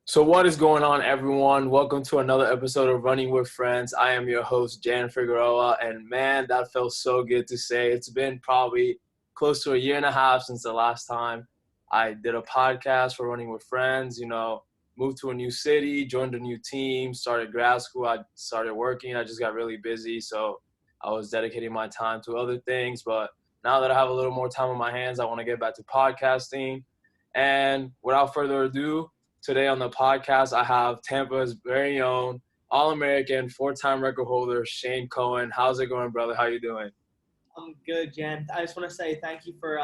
So what is going on, everyone? Welcome to another episode of Running with Friends. I am your host, Jan Figueroa, and man, that felt so good to say. It's been probably close to a year and a half since the last time I did a podcast for Running with Friends. Moved to a new city, joined a new team, started grad school, I started working. I just got really busy, so I was dedicating my time to other things. But now that I have a little more time on my hands, I want to get back to podcasting. And without further ado, today on the podcast, I have Tampa's very own All-American, four-time record holder, Shane Cohen. How's it going, brother? How you doing? I'm good, Jan. I just want to say thank you for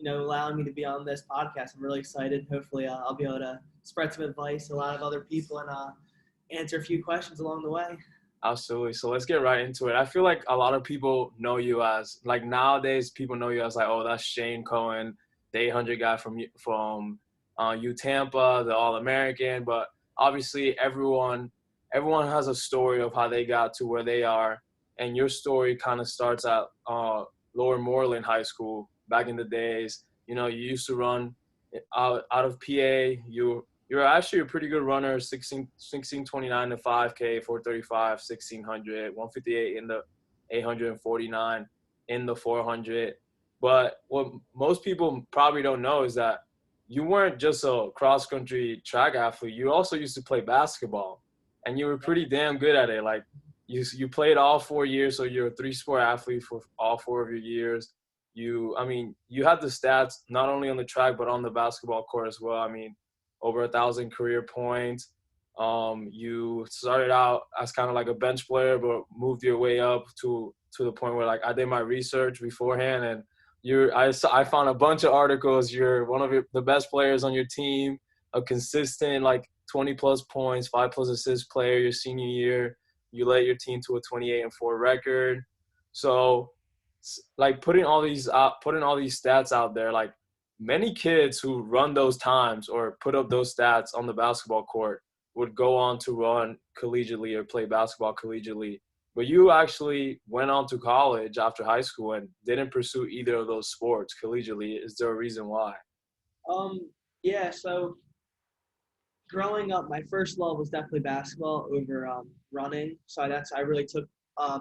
allowing me to be on this podcast. I'm really excited. Hopefully, I'll be able to spread some advice to a lot of other people and answer a few questions along the way. Absolutely. So let's get right into it. I feel like a lot of people know you as, like, nowadays people know you as like, oh, that's Shane Cohen, the 800 guy from U Tampa, the All-American. But obviously everyone has a story of how they got to where they are. And your story kind of starts at Lower Moreland High School back in the days. You used to run out of PA. You're actually a pretty good runner, 16:29 to 5K, 4:35, 1600, 158 in the 849 in the 400. But what most people probably don't know is that you weren't just a cross-country track athlete. You also used to play basketball, and you were pretty damn good at it. Like, you played all 4 years, so you're a three-sport athlete for all 4 of your years. You had the stats not only on the track but on the basketball court as well. Over 1,000 career points. You started out as kind of like a bench player, but moved your way up to the point where, like, I did my research beforehand, and I found a bunch of articles. You're one of the best players on your team, a consistent, like, 20 plus points, 5 plus assists player your senior year. You led your team to a 28-4 record. So, like, putting all these stats out there, like, many kids who run those times or put up those stats on the basketball court would go on to run collegiately or play basketball collegiately. But you actually went on to college after high school and didn't pursue either of those sports collegiately. Is there a reason why? Yeah. So growing up, my first love was definitely basketball over running. So I really took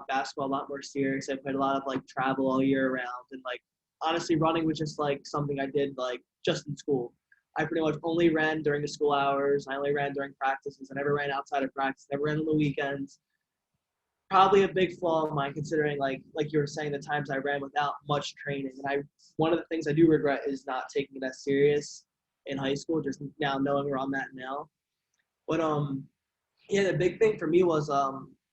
basketball a lot more serious. I played a lot of like travel all year round, and like honestly, running was just like something I did like just in school. I pretty much only ran during the school hours. I only ran during practices. I never ran outside of practice. Never ran on the weekends. Probably a big flaw of mine, considering like you were saying, the times I ran without much training. And one of the things I do regret is not taking it as serious in high school. Just now knowing where I'm at now. But yeah, the big thing for me was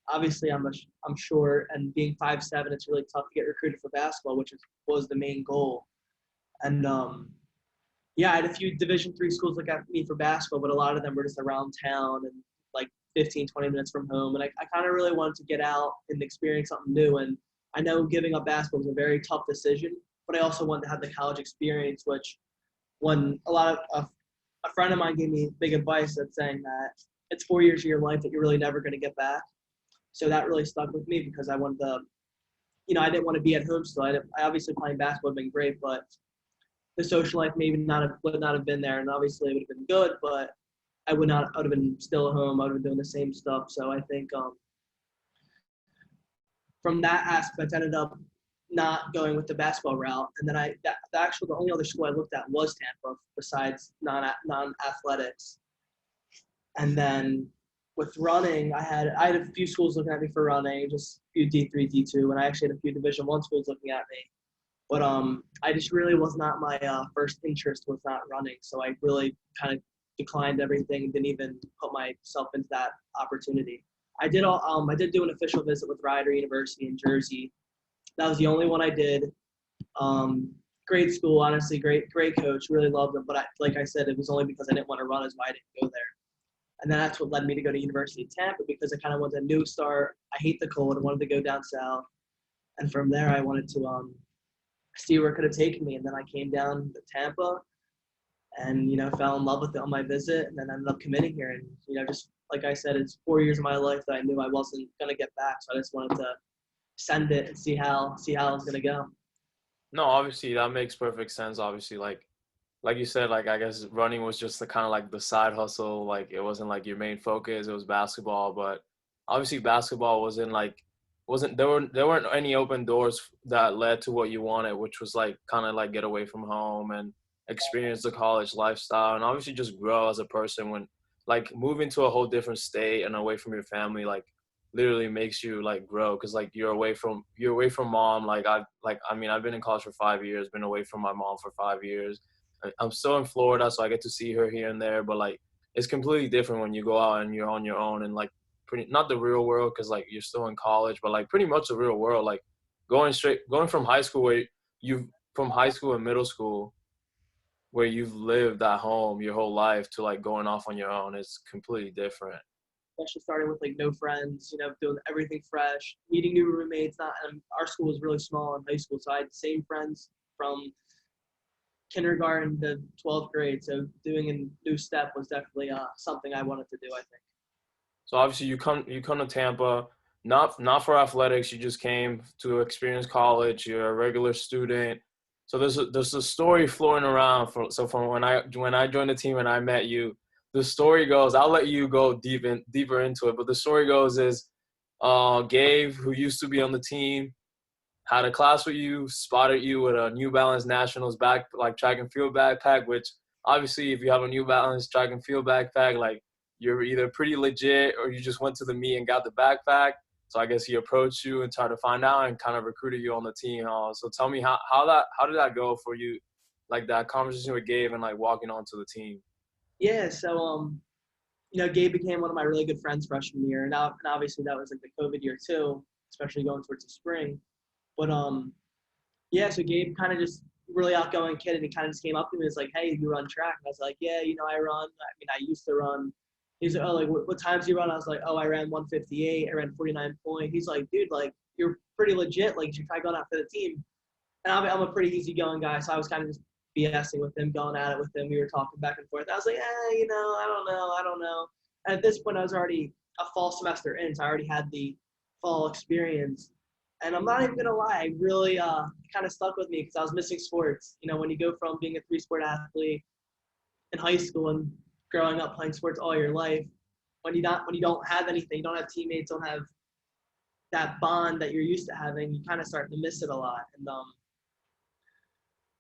obviously I'm short, and being 5'7", it's really tough to get recruited for basketball, which was the main goal. And yeah, I had a few Division III schools look at me for basketball, but a lot of them were just around town and like 15, 20 minutes from home. And I kind of really wanted to get out and experience something new. And I know giving up basketball was a very tough decision, but I also wanted to have the college experience, which when a friend of mine gave me big advice that's saying that it's 4 years of your life that you're really never going to get back. So that really stuck with me because I wanted to, I didn't want to be at home still. I obviously playing basketball would have been great, but the social life would not have been there. And obviously it would have been good, but I would have been still at home. I would have been doing the same stuff. So I think from that aspect, I ended up not going with the basketball route. And then the only other school I looked at was Tampa besides non-athletics. And then with running, I had a few schools looking at me for running, just a few D3, D2, and I actually had a few Division I schools looking at me. But I just really was not my first interest was not running, so I really kind of declined everything and didn't even put myself into that opportunity. I did do an official visit with Ryder University in Jersey. That was the only one I did. Great school, honestly, great coach, really loved them. But like I said, it was only because I didn't want to run as why I didn't go there. And then that's what led me to go to University of Tampa because I kind of wanted a new start. I hate the cold. I wanted to go down south. And from there, I wanted to see where it could have taken me. And then I came down to Tampa and, fell in love with it on my visit and then ended up committing here. And, just like I said, it's 4 years of my life that I knew I wasn't going to get back. So I just wanted to send it and see how it's going to go. No, obviously that makes perfect sense. Obviously, like, like you said, like I guess running was just the kind of like the side hustle. Like it wasn't like your main focus. It was basketball, but obviously basketball wasn't there weren't any open doors that led to what you wanted, which was like kind of like get away from home and experience the college lifestyle, and obviously just grow as a person when like moving to a whole different state and away from your family, like literally makes you like grow because like you're away from mom. I mean I've been in college for 5 years, been away from my mom for 5 years. I'm still in Florida, so I get to see her here and there. But like, it's completely different when you go out and you're on your own and like pretty not the real world because like you're still in college, but like pretty much the real world. Like going from high school where you've from high school and middle school where you've lived at home your whole life to like going off on your own is completely different. Especially starting with like no friends, doing everything fresh, meeting new roommates. Not our school was really small in high school, so I had the same friends from kindergarten to 12th grade. So doing a new step was definitely something I wanted to do, I think. So obviously you come to Tampa, not for athletics. You just came to experience college. You're a regular student. So there's a story flowing around. From when I joined the team and I met you, the story goes. I'll let you go deeper into it. But the story goes is, Gabe, who used to be on the team, had a class with you, spotted you with a New Balance Nationals like track and field backpack, which obviously if you have a New Balance track and field backpack, like you're either pretty legit or you just went to the meet and got the backpack. So I guess he approached you and tried to find out and kind of recruited you on the team. So tell me how did that go for you, like that conversation with Gabe and like walking onto the team. Yeah, so Gabe became one of my really good friends freshman year, and obviously that was like the COVID year too, especially going towards the spring. But yeah, so Gabe kind of just really outgoing kid, and he kind of just came up to me and was like, "Hey, you run track?" And I was like, "Yeah, I run. I mean, I used to run." He's like, "Oh, like what times do you run?" I was like, "Oh, I ran 1:58. I ran 49 point." He's like, "Dude, like you're pretty legit. Like you should try going out for the team." And I'm a pretty easygoing guy, so I was kind of just BSing with him, going at it with him. We were talking back and forth. I was like, I don't know. And at this point, I was already a fall semester in, so I already had the fall experience. And I'm not even gonna lie, I really kind of stuck with me because I was missing sports. When you go from being a three-sport athlete in high school and growing up playing sports all your life, when you don't have anything, you don't have teammates, don't have that bond that you're used to having, you kind of start to miss it a lot. And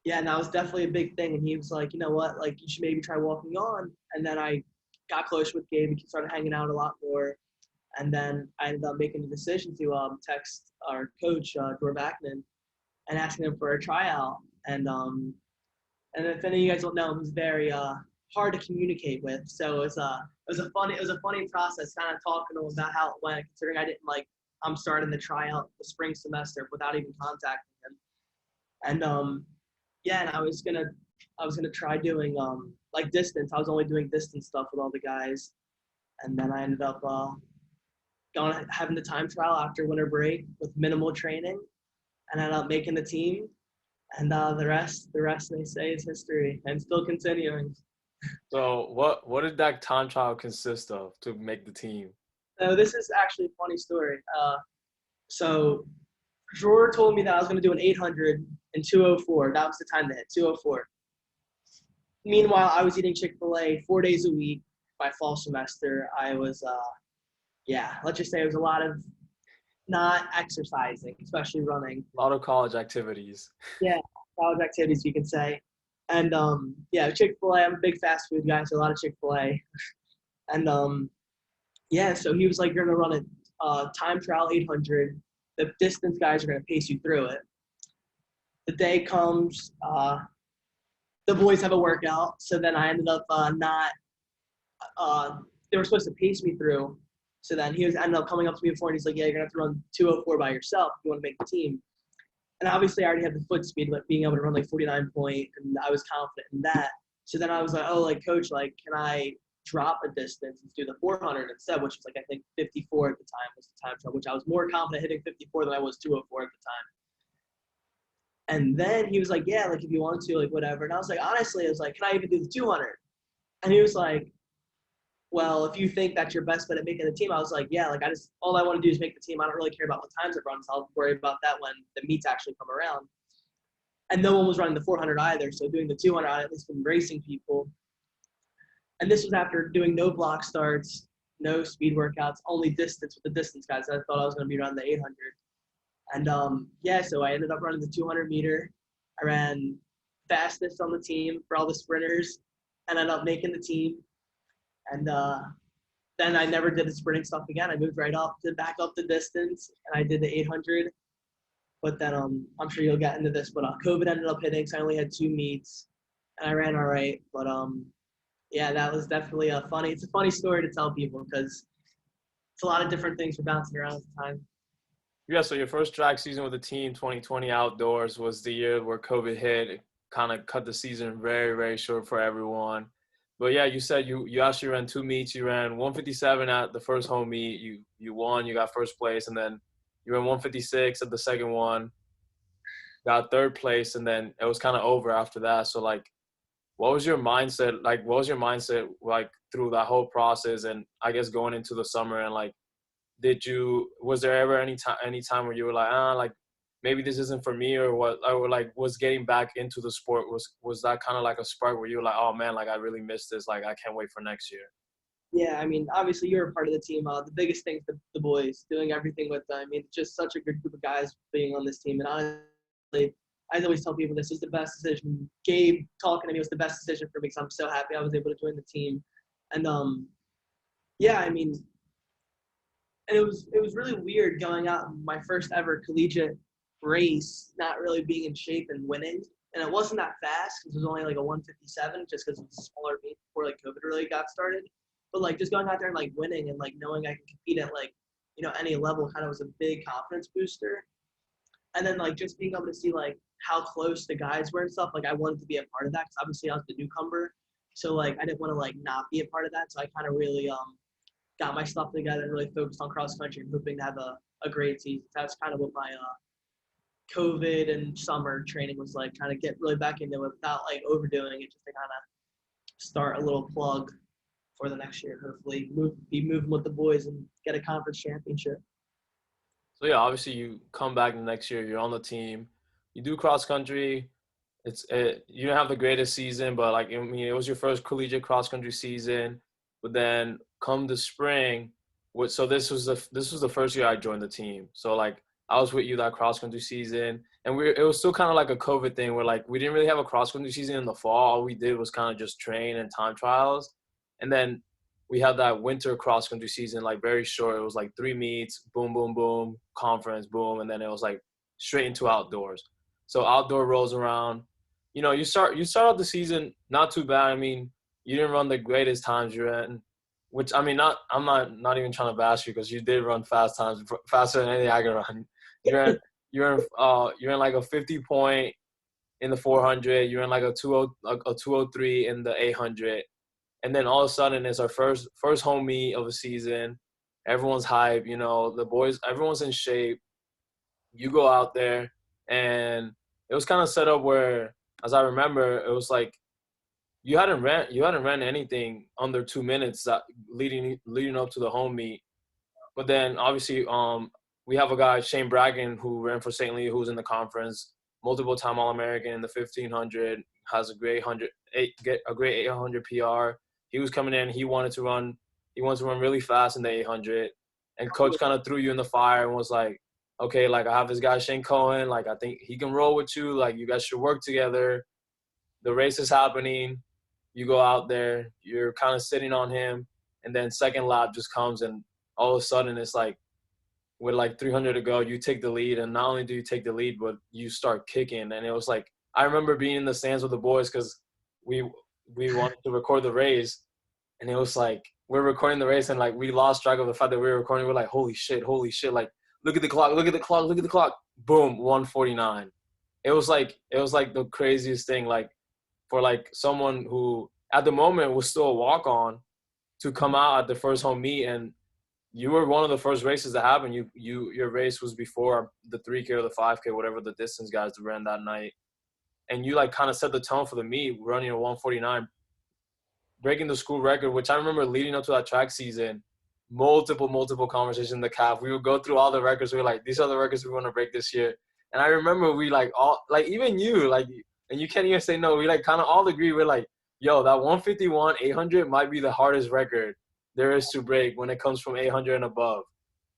yeah, and that was definitely a big thing. And he was like, you know what, like you should maybe try walking on. And then I got close with Gabe. We started hanging out a lot more. And then I ended up making the decision to text our coach, Dor Backman, and asking him for a tryout. And if any of you guys don't know him, he's very hard to communicate with. So it was a funny process, kind of talking to him about how it went, considering I didn't like I'm starting the tryout the spring semester without even contacting him. And yeah, and I was gonna try doing like distance. I was only doing distance stuff with all the guys, and then I ended up going having the time trial after winter break with minimal training, and ended up making the team. And the rest they say is history, and still continuing. So what did that time trial consist of to make the team? So this is actually a funny story. So Drawer told me that I was going to do an 800 in 2:04. That was the time to hit 2:04. Meanwhile, I was eating Chick-fil-A 4 days a week. My fall semester, I was yeah, let's just say it was a lot of not exercising, especially running. A lot of college activities. Yeah, college activities you can say. And yeah, Chick-fil-A, I'm a big fast food guy, so a lot of Chick-fil-A. And yeah, so he was like, you're gonna run a time trial 800. The distance guys are gonna pace you through it. The day comes, the boys have a workout, so then I ended up not. They were supposed to pace me through. So then he was ended up coming up to me before, and he's like, "Yeah, you're gonna have to run 2:04 by yourself if you want to make the team." And obviously, I already had the foot speed, like being able to run like 49 point, and I was confident in that. So then I was like, "Oh, like coach, like can I drop a distance and do the 400 instead?" Which was like I think 54 at the time was the time trial, which I was more confident hitting 54 than I was 2:04 at the time. And then he was like, "Yeah, like if you want to, like whatever." And I was like, honestly, I was like, "Can I even do the 200?" And he was like, "Well, if you think that's your best bet at making the team," I was like, "Yeah, like all I want to do is make the team. I don't really care about what times it runs. I'll worry about that when the meets actually come around." and no one was running the 400 either. So doing the 200, I at least been racing people. And this was after doing no block starts, no speed workouts, only distance with the distance guys. I thought I was going to be running the 800. And yeah, so I ended up running the 200 meter. I ran fastest on the team for all the sprinters, and ended up making the team. And then I never did the sprinting stuff again. I moved right up to back up the distance, and I did the 800. But then I'm sure you'll get into this, but COVID ended up hitting, so I only had 2 meets, and I ran all right. But yeah, that was definitely it's a funny story to tell people because it's a lot of different things were bouncing around at the time. Yeah, so your first track season with the team, 2020 outdoors, was the year where COVID hit. It kind of cut the season very, very short for everyone. But yeah, you said you actually ran 2 meets. You ran 157 at the first home meet. You won. You got first place, and then you ran 156 at the second one. Got third place, and then it was kind of over after that. So like, what was your mindset? Like, what was your mindset like through that whole process, and I guess going into the summer, and like, was there ever any time where you were like maybe this isn't for me, or what, or like was getting back into the sport, was that kind of like a spark where you were like, oh man, like I really missed this, like I can't wait for next year? Yeah, I mean, obviously you're a part of the team. The biggest thing is the boys doing everything with them. I mean, it's just such a good group of guys being on this team. And honestly, I always tell people this was the best decision. Gabe talking to me was the best decision for me because I'm so happy I was able to join the team. And yeah, I mean, and it was really weird going out my first ever collegiate race, not really being in shape and winning. And it wasn't that fast because it was only like a 157, just because it was a smaller meet before like COVID really got started. But like just going out there and like winning and like knowing I can compete at like, you know, any level kind of was a big confidence booster. And then like just being able to see like how close the guys were and stuff, like I wanted to be a part of that because obviously I was the newcomer. So like I didn't want to like not be a part of that. So I kind of really got my stuff together and really focused on cross country and hoping to have a great season. That's kind of what my COVID and summer training was like, kind of get really back into it without like overdoing it, just to kind of start a little plug for the next year. Hopefully be moving with the boys and get a conference championship. So yeah, obviously you come back the next year, you're on the team, you do cross country. You didn't have the greatest season, but like, I mean, it was your first collegiate cross country season. But then come the spring, so this was the first year I joined the team. So like I was with you that cross country season, and it was still kind of like a COVID thing where like we didn't really have a cross country season in the fall. All we did was kind of just train and time trials, and then we had that winter cross country season, like very short. It was like 3 meets, boom, boom, boom, conference, boom, and then it was like straight into outdoors. So outdoor rolls around. You know, you start out the season not too bad. I mean, you didn't run the greatest times you ran, which I mean, I'm not even trying to bash you because you did run fast times, faster than anything I can run. You ran like a 50 point in the 400. You ran like a 203 in the 800, and then all of a sudden it's our first home meet of the season. Everyone's hype, you know, the boys, everyone's in shape. You go out there, and it was kind of set up where, as I remember, it was like you hadn't ran anything under 2 minutes leading up to the home meet. But then obviously we have a guy, Shane Bracken, who ran for St. Lee, who's in the conference, multiple time All-American in the 1500, has a great 800 PR. He was coming in, he wanted to run really fast in the 800, and coach kind of threw you in the fire and was like, okay, like I have this guy Shane Cohen, like I think he can roll with you, like you guys should work together. The race is happening. You go out there, you're kind of sitting on him, and then second lap just comes, and all of a sudden it's like, with like 300 to go, you take the lead, and not only do you take the lead, but you start kicking. And it was like, I remember being in the stands with the boys because we wanted to record the race, and it was like we're recording the race, and like we lost track of the fact that we were recording. We're like, holy shit, like look at the clock, boom, 149. It was like the craziest thing, like for like someone who at the moment was still a walk-on to come out at the first home meet, and you were one of the first races that happened. Your race was before the 3K or the 5K, whatever the distance guys ran that night, and you like kind of set the tone for the meet, running a 149, breaking the school record. Which I remember leading up to that track season, multiple conversations in the CAF. We would go through all the records. We were like, these are the records we want to break this year. And I remember we like all like even you like and you can't even say no. We like kind of all agree. We're like, yo, that 151 800 might be the hardest record there is to break when it comes from 800 and above.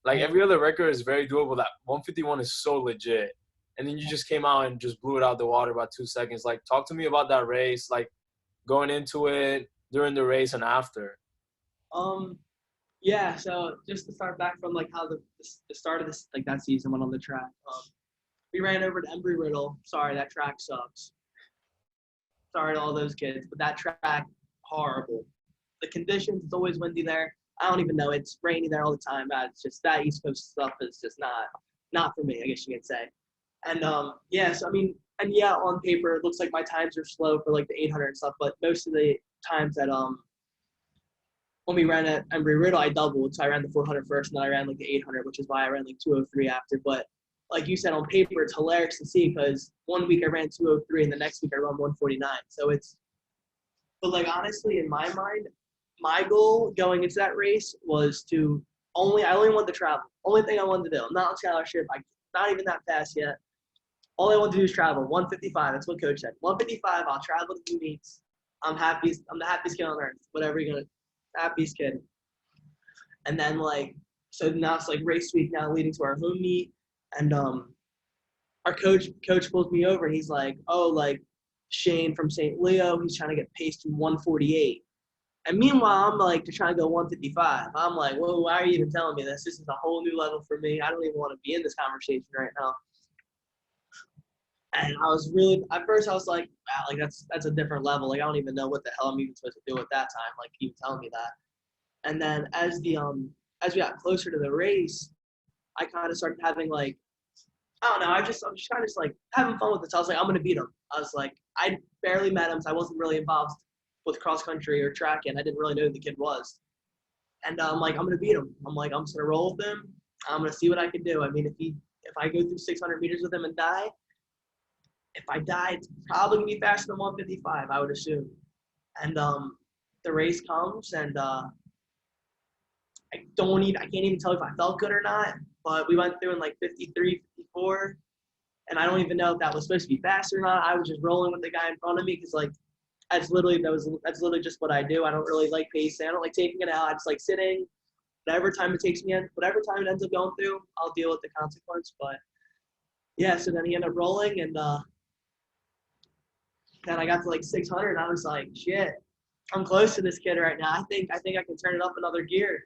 Like every other record is very doable. That 151 is so legit. And then you just came out and just blew it out the water about 2 seconds. Like, talk to me about that race, like going into it, during the race, and after. Yeah. So just to start back from like how the start of this like that season went on the track. We ran over to Embry-Riddle. Sorry, that track sucks. Sorry to all those kids, but that track horrible. The conditions, it's always windy there. I don't even know. It's rainy there all the time. It's just that East Coast stuff is just not for me, I guess you could say. And yeah, so I mean, and yeah, on paper it looks like my times are slow for like the 800 and stuff, but most of the times that when we ran at Embry-Riddle, I doubled. So I ran the 400 first, and then I ran like the 800, which is why I ran like 203 after. But like you said, on paper, it's hilarious to see because one week I ran 203 and the next week I run 149. So it's, but like honestly, in my mind, my goal going into that race was I only wanted to travel. Only thing I wanted to do. I'm not on scholarship. I'm not even that fast yet. All I want to do is travel. 155. That's what coach said. 155. I'll travel to 2 meets. I'm happy. I'm the happiest kid on earth. Whatever you're gonna, happiest kid. And then like, so now it's like race week now leading to our home meet, and our coach pulls me over and he's like, oh, like Shane from St. Leo, he's trying to get paced from 148. And meanwhile, I'm like to try and go 155. I'm like, whoa, why are you even telling me this? This is a whole new level for me. I don't even want to be in this conversation right now. And I was really, at first I was like, wow, like that's a different level. Like I don't even know what the hell I'm even supposed to do at that time. Like you telling me that. And then as we got closer to the race, I kind of started having like, I don't know. I'm just kind of just like having fun with this. I was like, I'm gonna beat him. I was like, I barely met him, so I wasn't really involved with cross country or track, and I didn't really know who the kid was. And I'm like, I'm gonna beat him. I'm like, I'm just gonna roll with him. I'm gonna see what I can do. I mean, if I go through 600 meters with him and die, if I die, it's probably gonna be faster than 155, I would assume. And the race comes, and I can't even tell if I felt good or not. But we went through in like 53, 54, and I don't even know if that was supposed to be fast or not. I was just rolling with the guy in front of me because like that's literally just what I do. I don't really like pacing. I don't like taking it out. I just like sitting. Whatever time it takes me in, whatever time it ends up going through, I'll deal with the consequence. But yeah, so then he ended up rolling, and then I got to like 600, and I was like, shit, I'm close to this kid right now. I think I can turn it up another gear.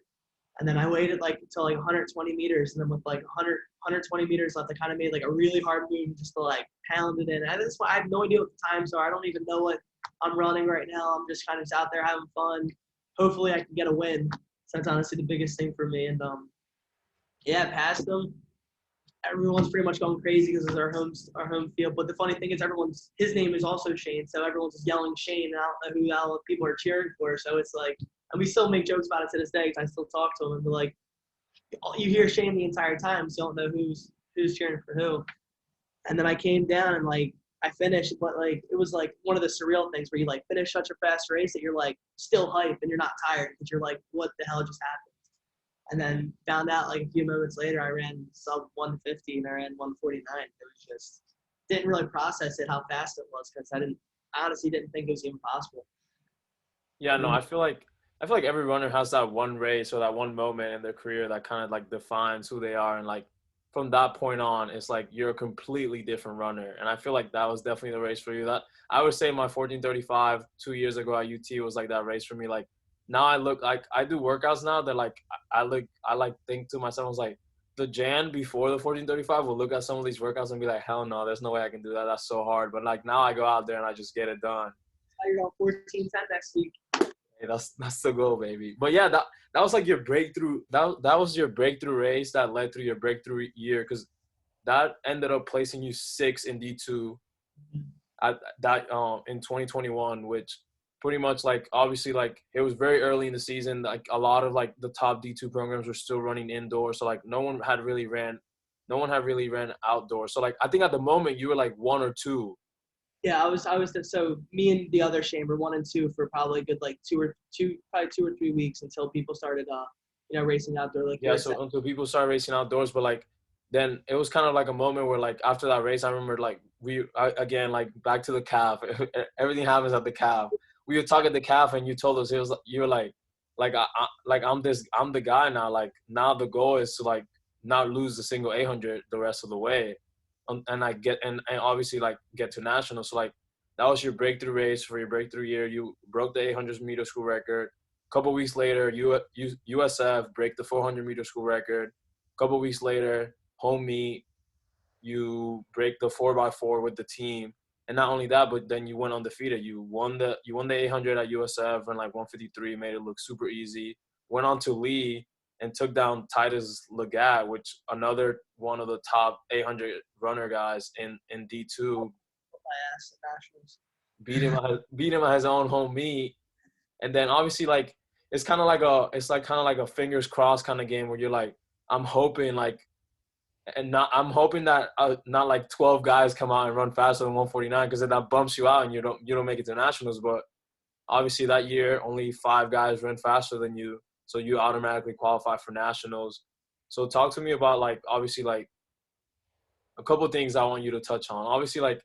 And then I waited like until like 120 meters, and then with like 120 meters left, I kind of made like a really hard move just to like pound it in. And this I have no idea what the time, so I don't even know what I'm running right now. I'm just kind of out there having fun. Hopefully, I can get a win. So that's honestly the biggest thing for me. And yeah, past them. Everyone's pretty much going crazy because it's our home field. But the funny thing is, his name is also Shane, so everyone's just yelling Shane. And I don't know who all people are cheering for. So it's like, and we still make jokes about it to this day because I still talk to him and be like, you hear Shane the entire time, so you don't know who's cheering for who. And then I came down and like I finished, but like it was like one of the surreal things where you like finish such a fast race that you're like still hype and you're not tired because you're like, what the hell just happened? And then found out like a few moments later I ran sub 150 and I ran 149. It was just didn't really process it how fast it was because I honestly didn't think it was even possible. Yeah, no, I feel like every runner has that one race or that one moment in their career that kind of like defines who they are, and like from that point on, it's like you're a completely different runner. And I feel like that was definitely the race for you. That I would say my 14:35 2 years ago at UT was like that race for me. Like now I look like I do workouts now that like I think to myself, I was like the Jan before the 14:35 will look at some of these workouts and be like, hell no, there's no way I can do that. That's so hard. But like now I go out there and I just get it done. You're going 14:10 next week. Hey, that's the goal, baby. But yeah, that was like your breakthrough. That was your breakthrough race that led to your breakthrough year, because that ended up placing you 6th in D2 at that in 2021, which pretty much like obviously like it was very early in the season. Like a lot of like the top D2 programs were still running indoors, so like no one had really ran outdoors. So like I think at the moment you were like 1 or 2. Yeah, so me and the other Shane were 1 and 2 for probably a good like 2 or 3 weeks until people started racing outdoor. Like yeah, so until people started racing outdoors, but like then it was kind of like a moment where like after that race, I remember like again like back to the calf. Everything happens at the calf. We would talk at the calf, and you told us it was you were like I'm the guy now. Like now the goal is to like not lose the single 800 the rest of the way, and I get and obviously like get to nationals. So like that was your breakthrough race for your breakthrough year. You broke the 800 meter school record. A couple weeks later, USF break the 400 meter school record. A couple weeks later, home meet, you break the 4x4 with the team, and not only that, but then you went undefeated. You won the 800 at USF and like 153, made it look super easy. Went on to Lee and took down Titus Legat, which another one of the top 800 runner guys in D2. My ass at nationals. Beat him at his own home meet, and then obviously like it's like kind of like a fingers crossed kind of game where you're like I'm hoping like and not I'm hoping that not like 12 guys come out and run faster than 149 because then that bumps you out and you don't make it to nationals. But obviously that year only 5 guys ran faster than you, so you automatically qualify for nationals. So talk to me about like obviously like a couple of things I want you to touch on. Obviously like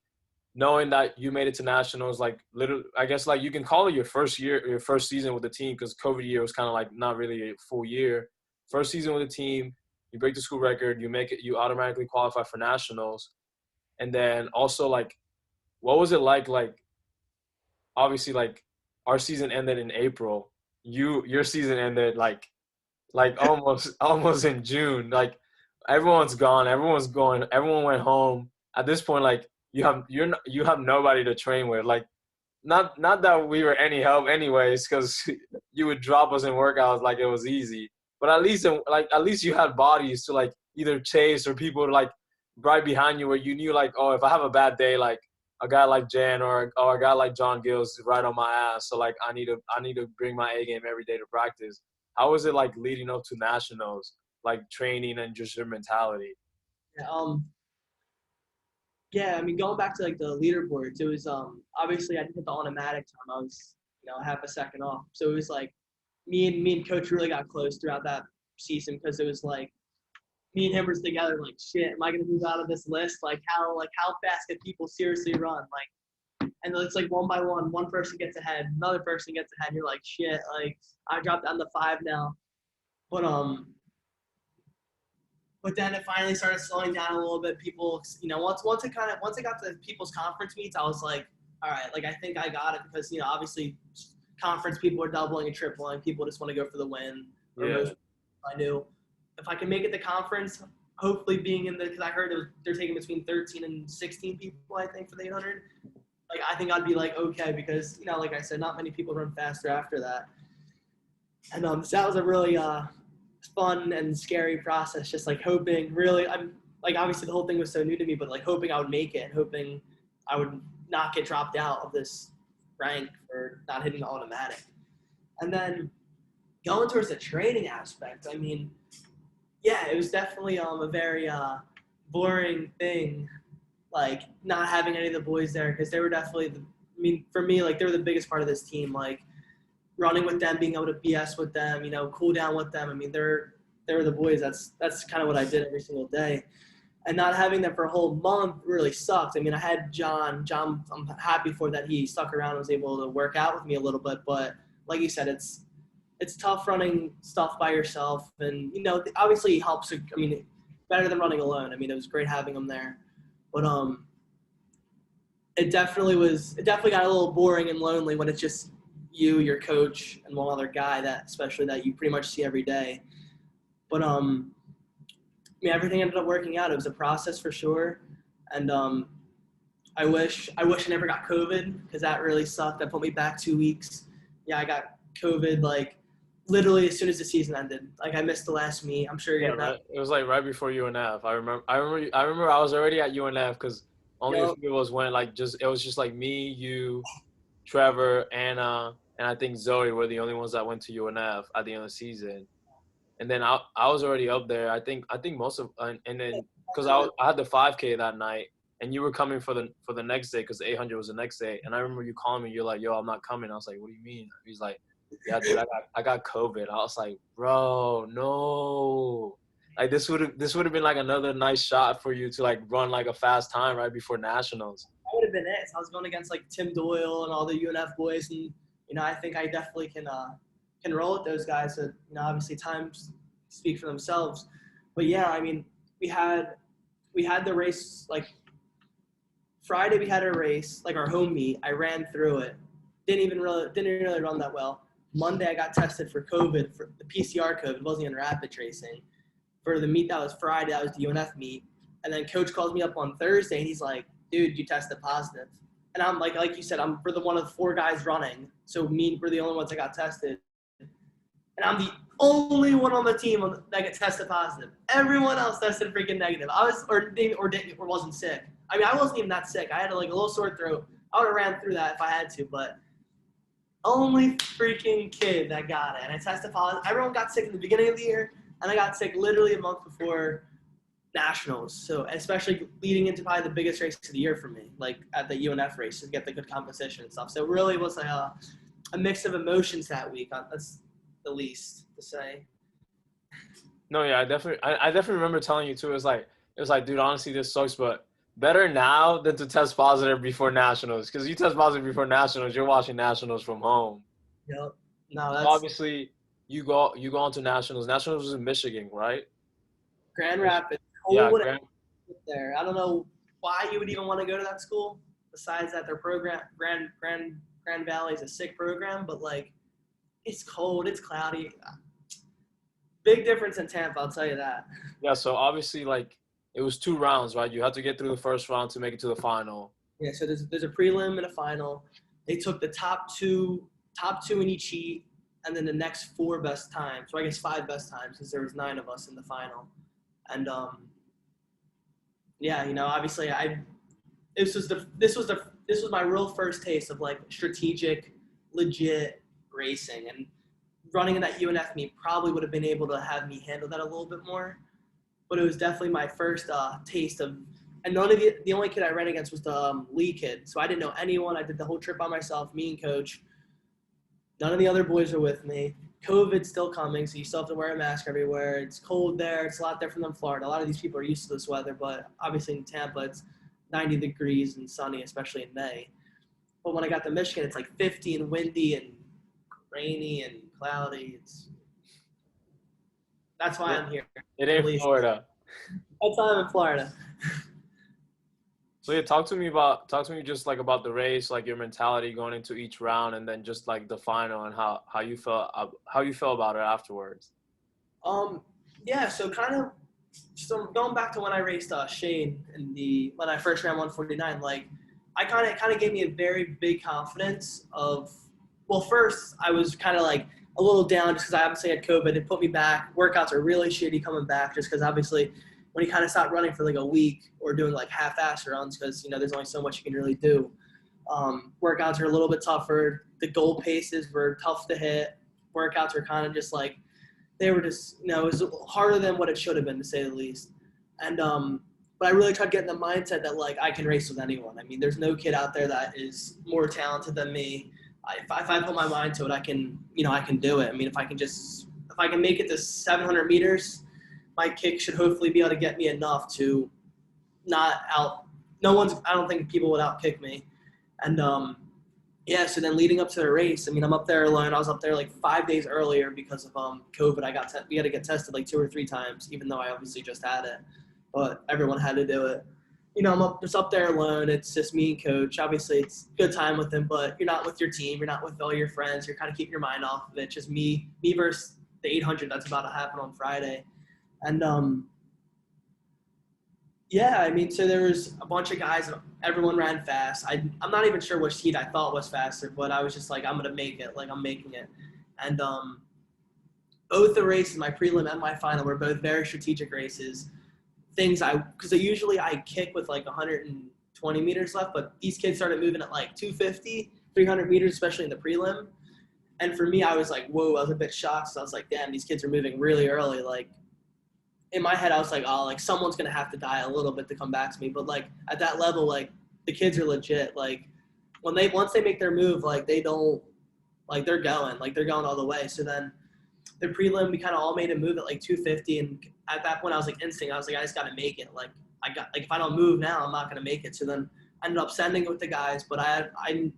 knowing that you made it to nationals, like literally, I guess like you can call it your first year, your first season with the team because COVID year was kind of like not really a full year. First season with the team, you break the school record, you make it, you automatically qualify for nationals, and then also like, what was it like? Like obviously like our season ended in April. Your season ended like almost in June. Like everyone's gone, everyone's going, everyone went home. At this point, like you have nobody to train with. Like not that we were any help anyways, because you would drop us in workouts like it was easy. But at least you had bodies to like either chase or people like right behind you where you knew like, oh, if I have a bad day, like a guy like Jan or a guy like John Gills is right on my ass. So like I need to bring my A game every day to practice. How was it like leading up to nationals, like training and just your mentality? Yeah, yeah, I mean, going back to like the leaderboards, it was obviously I didn't hit the automatic time. I was half a second off, so it was like me and coach really got close throughout that season because it was like me and him were together. Like, shit, am I gonna move out of this list? Like how fast can people seriously run? Like, and it's like one by one person gets ahead, another person gets ahead. And you're like, shit, like I dropped down to 5 now, but But then it finally started slowing down a little bit. People, once it got to people's conference meets, I was like, all right, like I think I got it because obviously conference people are doubling and tripling. People just want to go for the win. Yeah. I knew if I can make it to conference, hopefully being in the because I heard they're taking between 13 and 16 people I think for the 800. Like I think I'd be like okay because like I said, not many people run faster after that. And so that was a really fun and scary process. Just like hoping, really, I'm like obviously the whole thing was so new to me, but like hoping I would make it, hoping I would not get dropped out of this rank for not hitting the automatic. And then going towards the training aspect, I mean, yeah, it was definitely a very boring thing, like not having any of the boys there because they were definitely I mean, for me, like they were the biggest part of this team. Like running with them, being able to BS with them, cool down with them. I mean, they're the boys. That's kind of what I did every single day. And not having them for a whole month really sucked. I mean, I had John. John, I'm happy for that he stuck around and was able to work out with me a little bit. But like you said, it's tough running stuff by yourself. And, obviously he helps. I mean, better than running alone. I mean, it was great having him there. But it definitely got a little boring and lonely when it's just you, your coach, and one other guy that you pretty much see every day. But I mean, everything ended up working out. It was a process for sure, and I wish I never got COVID because that really sucked. That put me back 2 weeks. Yeah, I got COVID like literally as soon as the season ended. Like I missed the last meet. I'm sure you're Right. It was like right before UNF. I remember I was already at UNF because only a few of us went. Like it was just like me, you, Trevor, Anna, and I think Zoe were the only ones that went to UNF at the end of the season. And then I was already up there. I think most of and then because I had the 5K that night, and you were coming for the next day because the 800 was the next day. And I remember you calling me. You're like, "Yo, I'm not coming." I was like, "What do you mean?" He's like, "Yeah, dude, I got COVID." I was like, "Bro, no." Like this would have been like another nice shot for you to like run like a fast time right before nationals. That would have been it. So I was going against like Tim Doyle and all the UNF boys, and I think I definitely can roll with those guys. So obviously times speak for themselves. But yeah, I mean, we had the race like Friday. We had a race like our home meet. I ran through it. Didn't really run that well. Monday I got tested for COVID, for the PCR COVID. It wasn't even rapid tracing. For the meet that was Friday, that was the UNF meet. And then coach calls me up on Thursday and he's like, dude, you tested positive. And I'm like you said, I'm for the one of the 4 guys running. So we're the only ones that got tested. And I'm the only one on the team that got tested positive. Everyone else tested freaking negative. I was or wasn't sick. I mean, I wasn't even that sick. I had like a little sore throat. I would have ran through that if I had to, but only freaking kid that got it. And I tested positive. Everyone got sick in the beginning of the year, and I got sick literally a month before nationals. So especially leading into probably the biggest race of the year for me, like at the UNF race to get the good competition and stuff. So it really was like a mix of emotions that week. That's the least to say. No, yeah, I definitely remember telling you too. It was like, dude, honestly, this sucks, but better now than to test positive before nationals. Because you test positive before nationals, you're watching nationals from home. Yep. No, that's obviously you go on to nationals. Nationals was in Michigan, right? Grand Rapids. Yeah, There. I don't know why you would even want to go to that school. Besides that, their program, Grand Valley is a sick program, but like, it's cold, it's cloudy. Big difference in Tampa, I'll tell you that. Yeah, so obviously, like, it was 2 rounds, right? You had to get through the first round to make it to the final. Yeah, so there's a prelim and a final. They took the top two in each heat, and then the next 4 best times. So I guess 5 best times, because there was 9 of us in the final. And yeah, obviously this was my real first taste of like strategic, legit racing, and running in that UNF meet probably would have been able to have me handle that a little bit more. But it was definitely my first taste of, and the only kid I ran against was the Lee kid. So I didn't know anyone. I did the whole trip by myself, me and coach. None of the other boys were with me. COVID's still coming, so you still have to wear a mask everywhere. It's cold there. It's a lot different than Florida. A lot of these people are used to this weather, but obviously in Tampa, it's 90 degrees and sunny, especially in May. But when I got to Michigan, it's like 50 and windy and rainy and cloudy. That's why I'm here. It ain't Florida. That's why I'm in Florida. So yeah, talk to me just like about the race, like your mentality going into each round, and then just like the final and how you felt about it afterwards. Yeah, so going back to when I raced Shane when I first ran 149, like I kind of gave me a very big confidence of, well, first I was kind of like a little down just because I obviously had COVID. It put me back. Workouts are really shitty coming back just because obviously when you kind of stop running for like a week or doing like half-ass runs because, there's only so much you can really do. Workouts are a little bit tougher. The goal paces were tough to hit. Workouts were kind of just like, they were just, it was harder than what it should have been, to say the least. And, but I really tried to get in the mindset that like I can race with anyone. I mean, there's no kid out there that is more talented than me. If I put my mind to it, I can do it. I mean, if I can make it to 700 meters, my kick should hopefully be able to get me enough to I don't think people would outkick me. And, yeah, so then leading up to the race, I mean, I'm up there alone. I was up there like 5 days earlier because of COVID. We had to get tested like 2 or 3 times, even though I obviously just had it. But everyone had to do it. I'm just up there alone. It's just me and coach. Obviously, it's good time with him, but you're not with your team. You're not with all your friends. You're kind of keeping your mind off of it. Just me versus the 800 that's about to happen on Friday. And, yeah, I mean, so there was a bunch of guys. Everyone ran fast. I'm not even sure which heat I thought was faster, but I was just like, I'm going to make it. Like, I'm making it. And both the races, my prelim and my final, were both very strategic races. Because usually I kick with like 120 meters left, but these kids started moving at like 250, 300 meters, especially in the prelim. And for me, I was like, whoa, I was a bit shocked. So I was like, damn, these kids are moving really early. Like, in my head, I was like, oh, like someone's going to have to die a little bit to come back to me. But like at that level, like the kids are legit. Like once they make their move, like they don't, like they're going all the way. So then the prelim, we kind of all made a move at like 250, and at that point I was like instinct. I was like, I just got to make it. Like if I don't move now, I'm not gonna make it. So then I ended up sending it with the guys, but I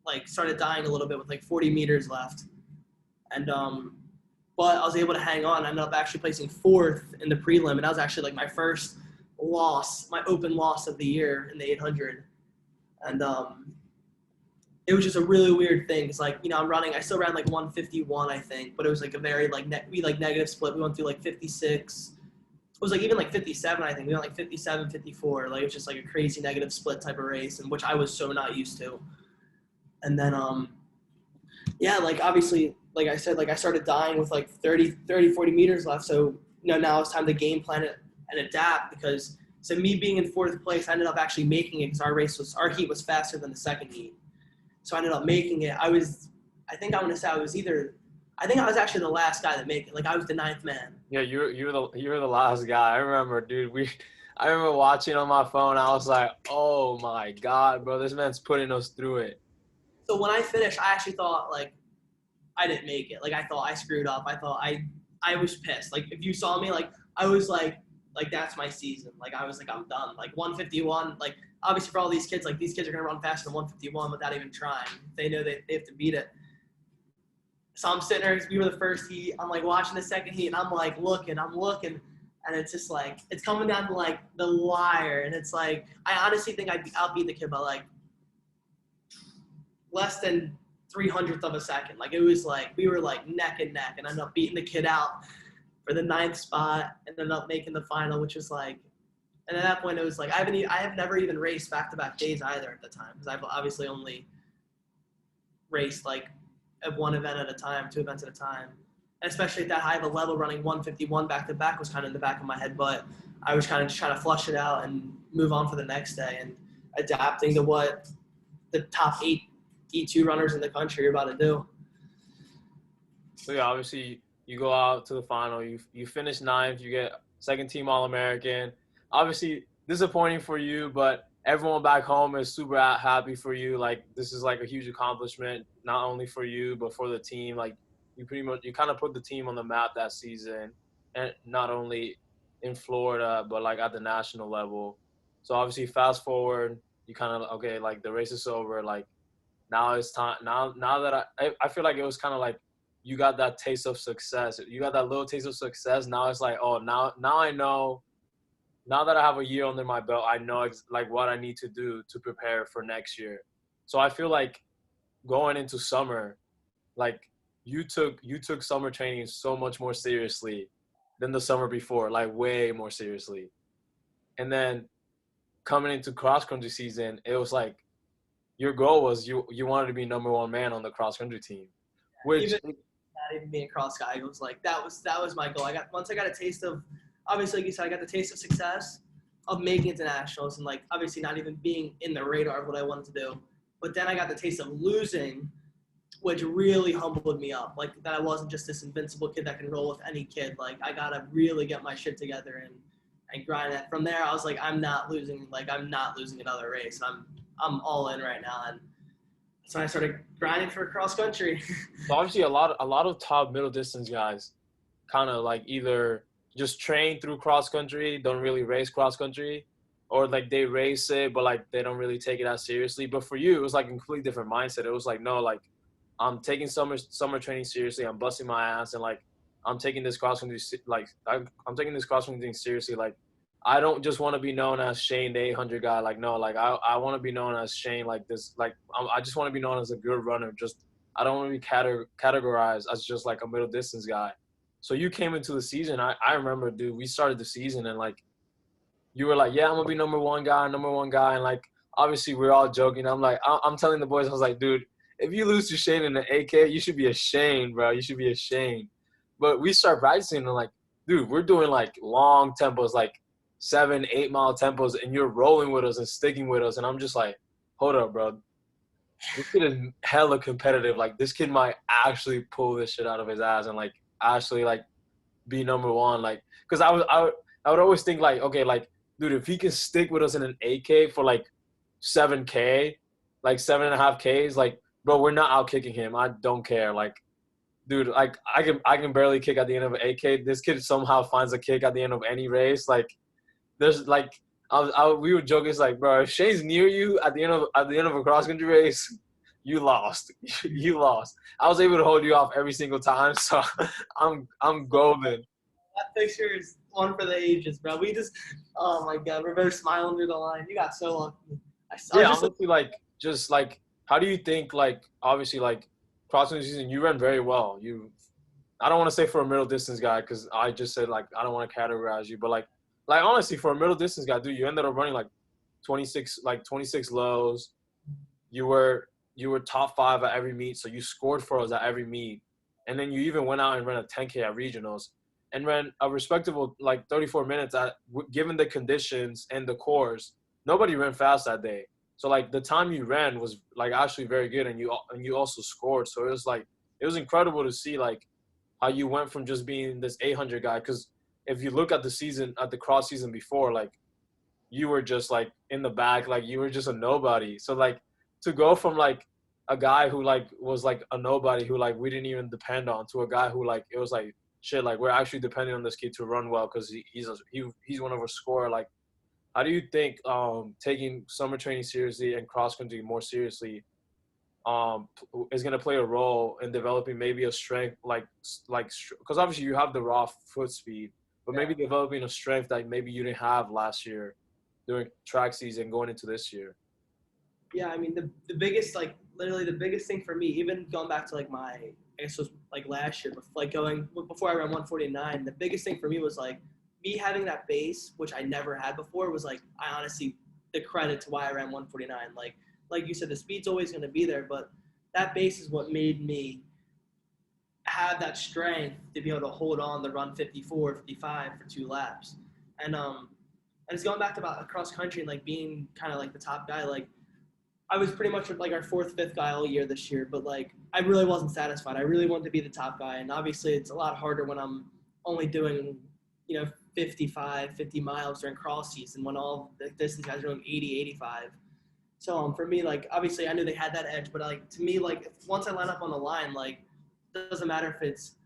like started dying a little bit with like 40 meters left, and but I was able to hang on. I ended up actually placing 4th in the prelim, and that was actually like my first loss, my open loss of the year in the 800, and it was just a really weird thing. It's like, I still ran like 151, I think, but it was like a very we negative split. We went through like 56. It was like even like 57, I think. We went like 57, 54. Like it was just like a crazy negative split type of race, and which I was so not used to. And then, yeah, like obviously, like I said, like I started dying with like 30, 40 meters left. So, now it's time to game plan it and adapt, because so me being in 4th place, I ended up actually making it because our heat was faster than the second heat. So I ended up making it. I was actually the last guy to make it. Like I was the 9th man. Yeah, you were the last guy. I remember, dude. I remember watching on my phone. I was like, oh my God, bro, this man's putting us through it. So when I finished, I actually thought like I didn't make it. Like I thought I screwed up. I thought I was pissed. Like if you saw me, like I was like that's my season. Like I was like, I'm done. Like 151, like obviously for all these kids, like these kids are gonna run faster than 151 without even trying. They know they have to beat it. So I'm sitting there, we were the first heat. I'm like watching the second heat, and I'm like looking, and it's just like it's coming down to like the wire, and it's like I honestly think I'll beat the kid by like less than 300th of a second. Like it was like we were like neck and neck, and I ended up beating the kid out for the 9th spot, and ended up making the final, which was like. And at that point, it was like I have never even raced back-to-back days either at the time, because I've obviously only raced like at one event at a time, 2 events at a time. And especially at that high of a level, running 151 back-to-back was kind of in the back of my head, but I was kind of just trying to flush it out and move on for the next day and adapting to what the top 8 E2 runners in the country are about to do. So yeah, obviously you go out to the final, you finish 9th, you get second team All-American. Obviously disappointing for you, but everyone back home is super happy for you. Like this is like a huge accomplishment, not only for you but for the team. Like you kind of put the team on the map that season, and not only in Florida but like at the national level. So obviously fast forward, you kind of okay, like the race is over. Like now it's time. Now that I feel like it was kind of like you got that taste of success. You got that little taste of success. Now it's like, oh, now I know. Now that I have a year under my belt, I know like what I need to do to prepare for next year. So I feel like going into summer, like you took summer training so much more seriously than the summer before, like way more seriously. And then coming into cross country season, it was like your goal was you wanted to be number 1 man on the cross country team, which Even not even being cross guy, it was like that was my goal. Once I got a taste of. Obviously, like you said, I got the taste of success of making it to nationals and, like, obviously not even being in the radar of what I wanted to do. But then I got the taste of losing, which really humbled me up. Like, that I wasn't just this invincible kid that can roll with any kid. Like, I got to really get my shit together and grind it. From there, I was like, I'm not losing another race. I'm all in right now. And so I started grinding for cross country. So obviously a lot of top middle distance guys kind of like either – just train through cross country, don't really race cross country, or like they race it, but like they don't really take it as seriously. But for you, it was like a completely different mindset. It was like, no, like I'm taking summer training seriously. I'm busting my ass, and like I'm taking this cross country I'm taking this cross country thing seriously. Like I don't just want to be known as Shane, the 800 guy. Like no, like I want to be known as Shane. Like this, like I just want to be known as a good runner. Just I don't want to be categorized as just like a middle distance guy. So you came into the season. I remember, dude, we started the season and like you were like, yeah, I'm gonna be number one guy, and like obviously we're all joking. I'm like, I'm telling the boys, I was like, dude, if you lose to Shane in the AK, you should be ashamed, bro. You should be ashamed. But we start practicing and like, dude, we're doing like long tempos, like 7-8 mile tempos, and you're rolling with us and sticking with us. And I'm just like, hold up, bro. This kid is hella competitive. Like this kid might actually pull this shit out of his ass and like actually like be number one. Like, cause I would always think like, okay, like, dude, if he can stick with us in an 8K for like 7K, like 7.5Ks, like, bro, we're not out kicking him. I don't care. Like, dude, like I can barely kick at the end of an 8K. This kid somehow finds a kick at the end of any race. Like there's like we were joking. It's like, bro, if Shane's near you at the end of a cross country race, you lost. You lost. I was able to hold you off every single time, so I'm golden. That picture is one for the ages, bro. We just, oh my god, we're both smiling through the line. You got so lucky. I was Yeah, just, honestly, like just like how do you think like obviously like cross country season you ran very well. I don't want to say for a middle distance guy because I just said like I don't want to categorize you, but like honestly for a middle distance guy, dude, you ended up running like 26 lows. You were top five at every meet, so you scored for us at every meet, and then you even went out and ran a 10K at regionals, and ran a respectable like 34 minutes at given the conditions and the course. Nobody ran fast that day, so like the time you ran was like actually very good, and you also scored. So it was incredible to see like how you went from just being this 800 guy. Because if you look at the cross season before, like you were just like in the back, like you were just a nobody. So like to go from like a guy who like was like a nobody who like we didn't even depend on to a guy who like it was like shit, like we're actually depending on this kid to run well because he's one of our scorer. Like how do you think taking summer training seriously and cross country more seriously is going to play a role in developing maybe a strength like because obviously you have the raw foot speed, but maybe developing a strength that maybe you didn't have last year during track season going into this year? yeah, I mean, the biggest, like, literally the biggest thing for me, even going back to, like, I guess it was, like, last year, like, before I ran 149, the biggest thing for me was, like, me having that base, which I never had before, was, like, I honestly, the credit to why I ran 149. Like you said, the speed's always going to be there, but that base is what made me have that strength to be able to hold on to run 54, 55 for 2 laps. And it's going back to about cross country and, like, being kind of, like, the top guy, like, I was pretty much like our 4th, 5th guy all year this year, but like I really wasn't satisfied. I really wanted to be the top guy, and obviously it's a lot harder when I'm only doing 55, 50 miles during cross season when all the distance guys are doing 80, 85. So for me, like obviously I knew they had that edge, but like to me, like once I line up on the line, like it doesn't matter if it's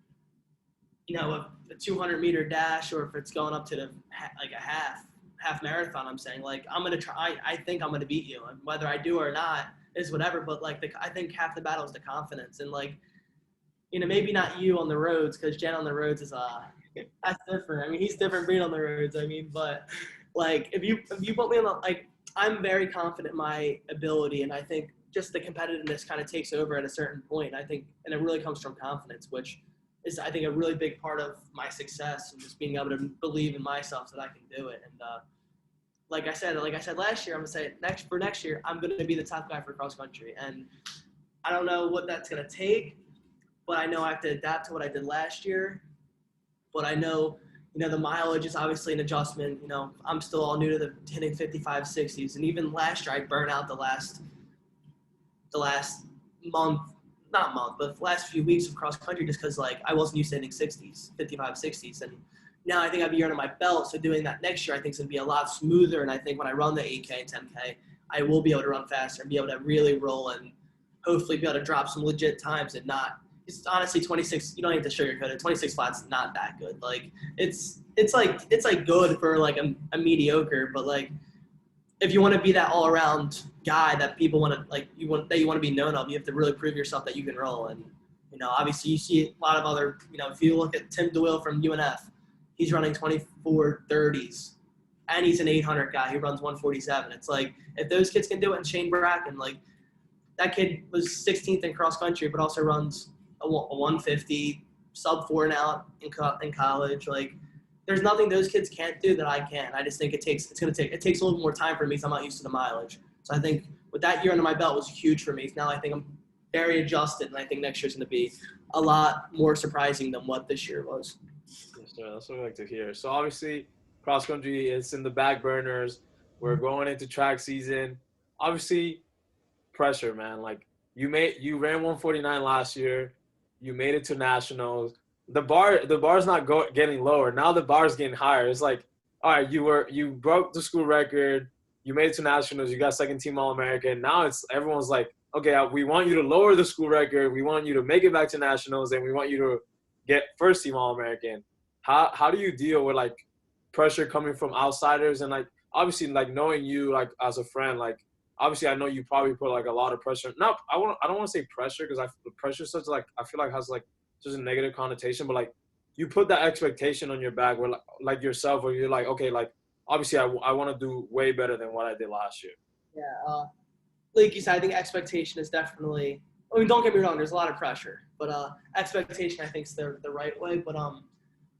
a 200-meter dash or if it's going up to like a half marathon. I'm saying like I'm gonna try. I think I'm gonna beat you, and whether I do or not is whatever. But like I think half the battle is the confidence, and like maybe not you on the roads because Jen on the roads is that's different. I mean he's different breed on the roads. I mean, but like if you put me on like I'm very confident in my ability, and I think just the competitiveness kind of takes over at a certain point. I think, and it really comes from confidence, which is I think a really big part of my success and just being able to believe in myself that I can do it. And like I said last year, I'm gonna say next year I'm gonna be the top guy for cross country. And I don't know what that's gonna take, but I know I have to adapt to what I did last year. But I know the mileage is obviously an adjustment. I'm still all new to the hitting 55, 60s, and even last year I burned out the last month, not month, but the last few weeks of cross country just because like I wasn't used to hitting 60s, 55, 60s. And now I think I have a year under my belt, so doing that next year I think is going to be a lot smoother. And I think when I run the 8K and 10K, I will be able to run faster and be able to really roll and hopefully be able to drop some legit times and not. It's honestly 26. You don't have to sugarcoat it. 26 flats is not that good. Like it's like good for like a mediocre, but like if you want to be that all around guy that people want to like you want to be known of, you have to really prove yourself that you can roll. And obviously you see a lot of other if you look at Tim DeWill from UNF, he's running 24:30s, and he's an 800 guy who runs 147. It's like if those kids can do it, and Shane Bracken, like that kid was 16th in cross country, but also runs a 150 sub 4 now in college. Like there's nothing those kids can't do that I can. I just think it takes a little more time for me because I'm not used to the mileage. So I think with that year under my belt was huge for me. Now I think I'm very adjusted, and I think next year's going to be a lot more surprising than what this year was. Yes, sir. That's what I like to hear. So obviously, cross country is in the back burners. We're going into track season. Obviously, pressure, man. Like you ran 149 last year. You made it to nationals. The bar's not getting lower. Now the bar's getting higher. It's like, all right, you broke the school record. You made it to nationals. You got second team All-American. Now everyone's like, okay, we want you to lower the school record, we want you to make it back to nationals, and we want you to get first team All-American. How do you deal with like pressure coming from outsiders and like obviously like knowing you like as a friend, like obviously I know you probably put like a lot of pressure. Not I don't want to say pressure because pressure is such like I feel like has like just a negative connotation, but like you put that expectation on your back where like yourself where you're like okay like obviously I want to do way better than what I did last year. Yeah, like you said, I think expectation is definitely. I mean, don't get me wrong. There's a lot of pressure, but expectation I think is the right way. But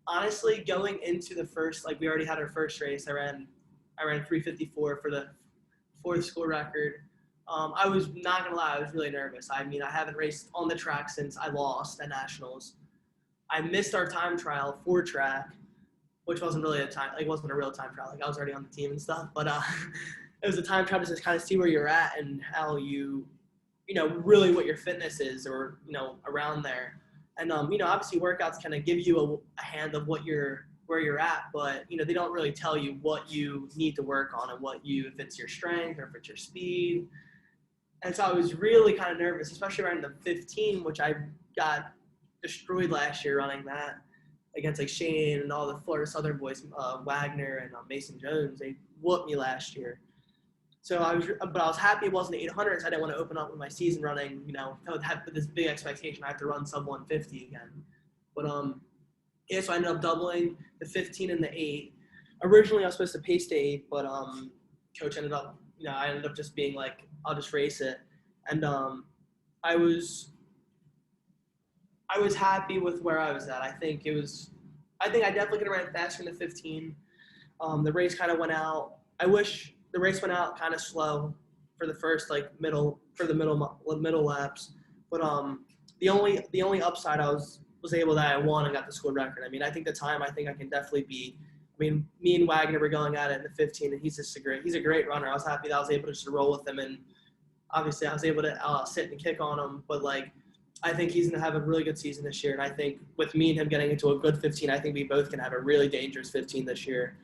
honestly, going into the first, like we already had our first race. I ran 3:54 for the school record. I was not gonna lie, I was really nervous. I mean, I haven't raced on the track since I lost at nationals. I missed our time trial for track, which wasn't really a time, like wasn't a real time trial. Like I was already on the team and stuff, but it was a time trial to just kind of see where you're at and how you know, really what your fitness is or, you know, around there. And, you know, obviously workouts kind of give you a hand of where you're at, but, you know, they don't really tell you what you need to work on and if it's your strength or if it's your speed. And so I was really kind of nervous, especially around the 15, which I got destroyed last year running that against like Shane and all the Florida Southern boys, Wagner and Mason Jones. They whooped me last year. So I was happy it wasn't 800s. I didn't want to open up with my season running, you know, I would have this big expectation I have to run sub 150 again. But yeah, so I ended up doubling the 15 and the 8. Originally I was supposed to pace the 8, but coach ended up, you know, I ended up just being like, I'll just race it. And I was happy with where I was at. I think I definitely could have ran faster in the 15. The race kind of went out. I wish the race went out kind of slow for the first middle laps, but the only upside I was able that I won and got the school record. I mean, I think the time I think I can definitely beat. I mean, me and Wagner were going at it in the 15, and he's a great runner. I was happy that I was able to just roll with him, and obviously I was able to sit and kick on him. But like, I think he's gonna have a really good season this year, and I think with me and him getting into a good 15, I think we both can have a really dangerous 15 this year.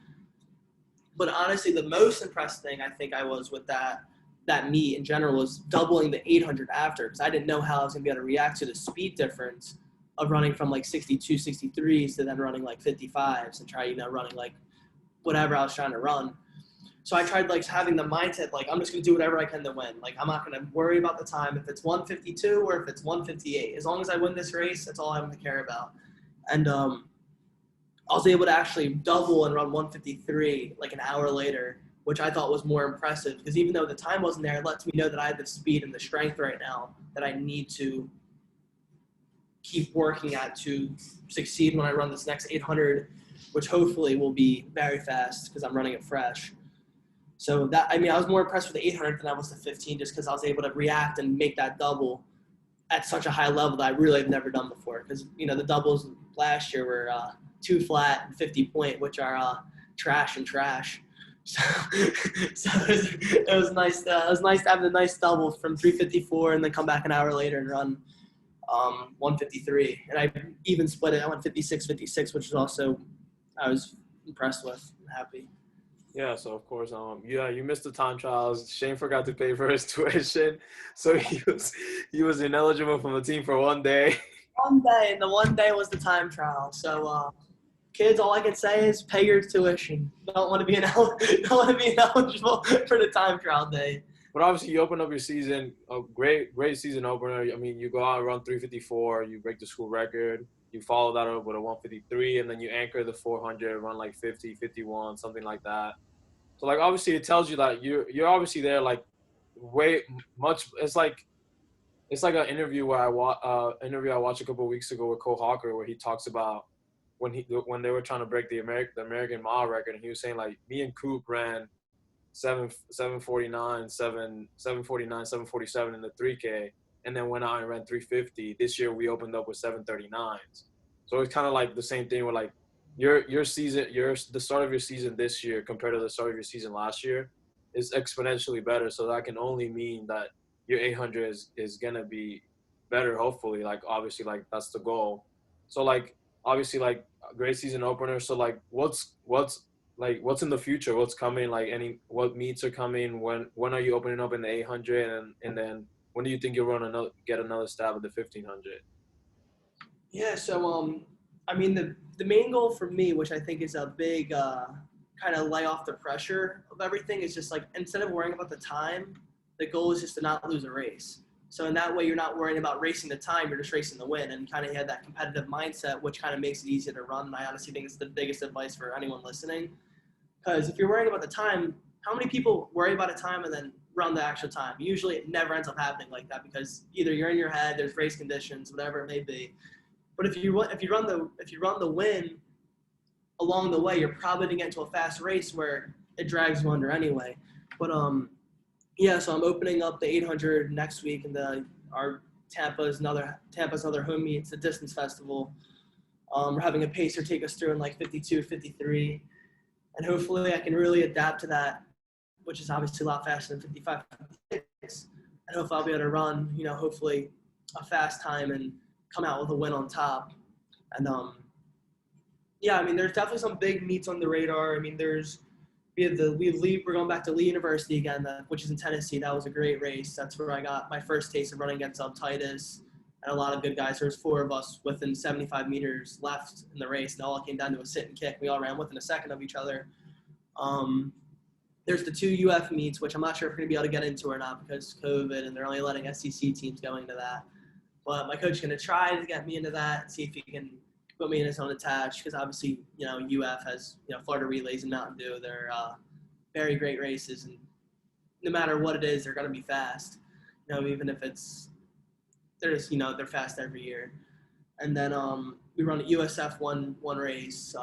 But honestly, the most impressed thing I think I was with that meet in general was doubling the 800 after, because I didn't know how I was going to be able to react to the speed difference of running from like 62, 63s to then running like 55s and try, you know, running like whatever I was trying to run. So I tried like having the mindset, like I'm just going to do whatever I can to win. Like I'm not going to worry about the time if it's 152 or if it's 158. As long as I win this race, that's all I'm going to care about. And I was able to actually double and run 153 like an hour later, which I thought was more impressive because even though the time wasn't there, it lets me know that I have the speed and the strength right now that I need to keep working at to succeed when I run this next 800, which hopefully will be very fast because I'm running it fresh. So that, I mean, I was more impressed with the 800 than I was the 15 just because I was able to react and make that double at such a high level that I really have never done before. Because, you know, the doubles last year were 2 flat and 50 point, which are trash and trash. So it was nice. It was nice to have the nice double from 3:54 and then come back an hour later and run 1:53. And I even split it. I went 56:56, which is also I was impressed with and happy. Yeah, so of course, yeah, you missed the time trials. Shane forgot to pay for his tuition, so he was ineligible from the team for one day. One day, and the one day was the time trial. So, kids, all I can say is pay your tuition. Don't want to be ineligible for the time trial day. But obviously, you open up your season, a great season opener. I mean, you go out and run 3:54, you break the school record. You follow that up with a 1:53, and then you anchor the 400, run like 50, 51, something like that. So like obviously it tells you that you're obviously there like way much. It's like an interview where I watched a couple of weeks ago with Cole Hawker where he talks about when they were trying to break the American mile record, and he was saying like me and Coop ran 749, 747 in the 3K, and then went out and ran 350. This year we opened up with 739s. So it's kind of like the same thing with like your season, the start of your season this year compared to the start of your season last year is exponentially better. So that can only mean that your 800 is gonna be better. Hopefully, like obviously, like that's the goal. So like obviously, like great season opener. So like what's in the future? What's coming? Like what meets are coming? When are you opening up in the 800? And then when do you think you'll get another stab at the 1500? Yeah, so I mean the main goal for me, which I think is a big kind of lay off the pressure of everything, is just like instead of worrying about the time, the goal is just to not lose a race. So in that way, you're not worrying about racing the time; you're just racing the win, and kind of had that competitive mindset, which kind of makes it easier to run. And I honestly think it's the biggest advice for anyone listening, because if you're worrying about the time, how many people worry about a time and then run the actual time? Usually, it never ends up happening like that because either you're in your head, there's race conditions, whatever it may be. But if you run the win along the way, you're probably gonna get into a fast race where it drags you under anyway. But yeah, so I'm opening up the 800 next week, and our Tampa's another home meet. It's a distance festival. We're having a pacer take us through in like 52, 53, and hopefully I can really adapt to that, which is obviously a lot faster than 55, 56. And hopefully I'll be able to run, hopefully a fast time and come out with a win on top. And yeah, I mean, there's definitely some big meets on the radar. I mean, we're going back to Lee University again, which is in Tennessee. That was a great race. That's where I got my first taste of running against Untitled and a lot of good guys. There was 4 of us within 75 meters left in the race, and all it came down to a sit and kick. We all ran within a second of each other. There's the 2 UF meets, which I'm not sure if we're going to be able to get into or not because COVID, and they're only letting SEC teams go into that. But my coach is going to try to get me into that and see if he can put me in his own attach because obviously, UF has, Florida Relays and Mountain Dew. They're very great races, and no matter what it is, they're going to be fast. Even if they're fast every year. And then we run a USF one race.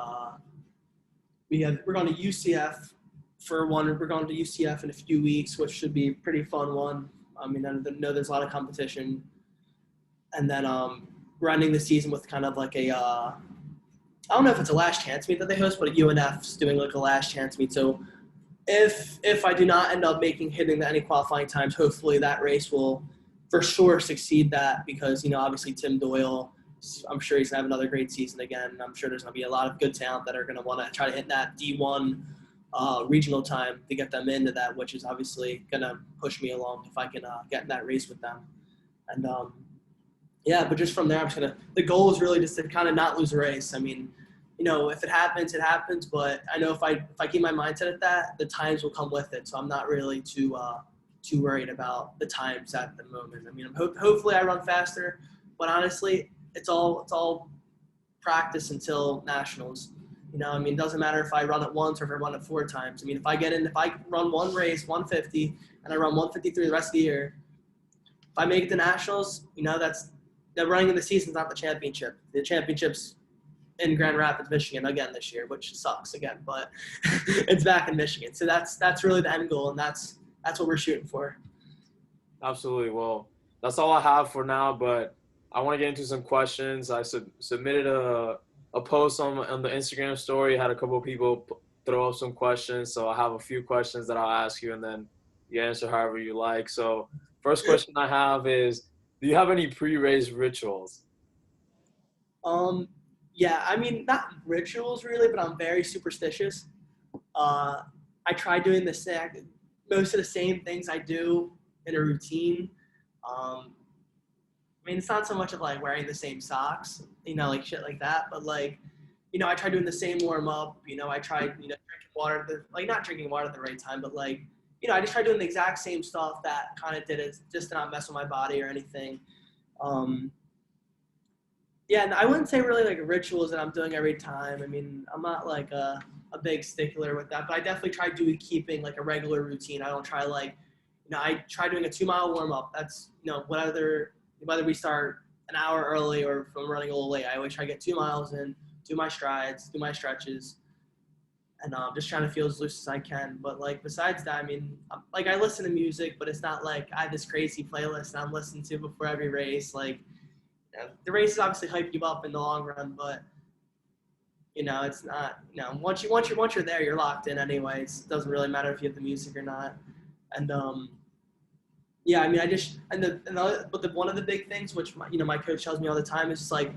We're going to UCF for one. We're going to UCF in a few weeks, which should be a pretty fun one. I mean, I know there's a lot of competition. And then we're ending the season with kind of like I don't know if it's a last chance meet that they host, but UNF's doing like a last chance meet. So if I do not end up hitting any qualifying times, hopefully that race will for sure succeed that because, obviously Tim Doyle, I'm sure he's going to have another great season again. I'm sure there's going to be a lot of good talent that are going to want to try to hit that D1 regional time to get them into that, which is obviously going to push me along if I can get in that race with them. And yeah, but just from there, the goal is really just to kind of not lose a race. I mean, if it happens, it happens. But I know if I keep my mindset at that, the times will come with it. So I'm not really too worried about the times at the moment. I mean, hopefully I run faster, but honestly, it's all practice until nationals. I mean, it doesn't matter if I run it once or if I run it 4 times. I mean, if I run one race, 150, and I run 153 the rest of the year, if I make it to nationals, the running in the season is not the championship. The championship's in Grand Rapids, Michigan again this year, which sucks again, but it's back in Michigan. So that's really the end goal, and that's what we're shooting for. Absolutely. Well, that's all I have for now, but I want to get into some questions. I submitted a post on the Instagram story, had a couple of people throw up some questions, so I have a few questions that I'll ask you, and then you answer however you like. So first question I have is, do you have any pre-race rituals? Yeah, I mean, not rituals really, but I'm very superstitious. I try doing most of the same things I do in a routine. I mean, it's not so much of like wearing the same socks, like shit like that, but like, I try doing the same warm up. I try, drinking water, not drinking water at the right time, but like, I just try doing the exact same stuff that kind of did it just to not mess with my body or anything. Yeah, and I wouldn't say really like rituals that I'm doing every time. I mean, I'm not like a big stickler with that, but I definitely try keeping like a regular routine. I don't try I try doing a 2-mile warm up. That's, whether we start an hour early or if I'm running a little late, I always try to get 2 miles in, do my strides, do my stretches, and just trying to feel as loose as I can. But like besides that, I mean, I listen to music, but it's not like I have this crazy playlist that I'm listening to before every race. Like, the races obviously hype you up in the long run, but it's not. Once you're there, you're locked in anyway. It doesn't really matter if you have the music or not. And yeah, I mean, one of the big things, which my coach tells me all the time, is just like,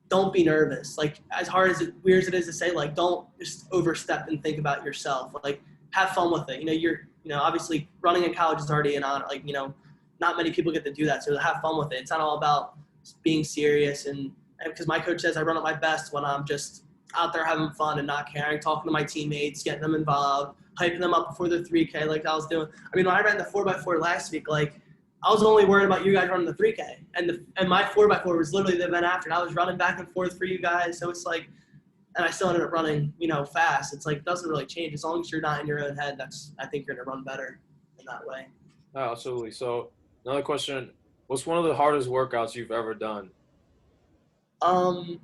don't be nervous. Like, as hard as weird as it is to say, like, don't just overstep and think about yourself. Like, have fun with it. You're obviously running in college is already an honor. Like, not many people get to do that. So have fun with it. It's not all about being serious. And because my coach says I run at my best when I'm just out there having fun and not caring, talking to my teammates, getting them involved, hyping them up before the 3K like I was doing. I mean, when I ran the 4x4 last week, like I was only worried about you guys running the 3K. And my 4x4 was literally the event after. And I was running back and forth for you guys. So it's like, and I still ended up running, fast. It's like, it doesn't really change. As long as you're not in your own head, I think you're going to run better in that way. Oh, absolutely. So another question, what's one of the hardest workouts you've ever done? Well,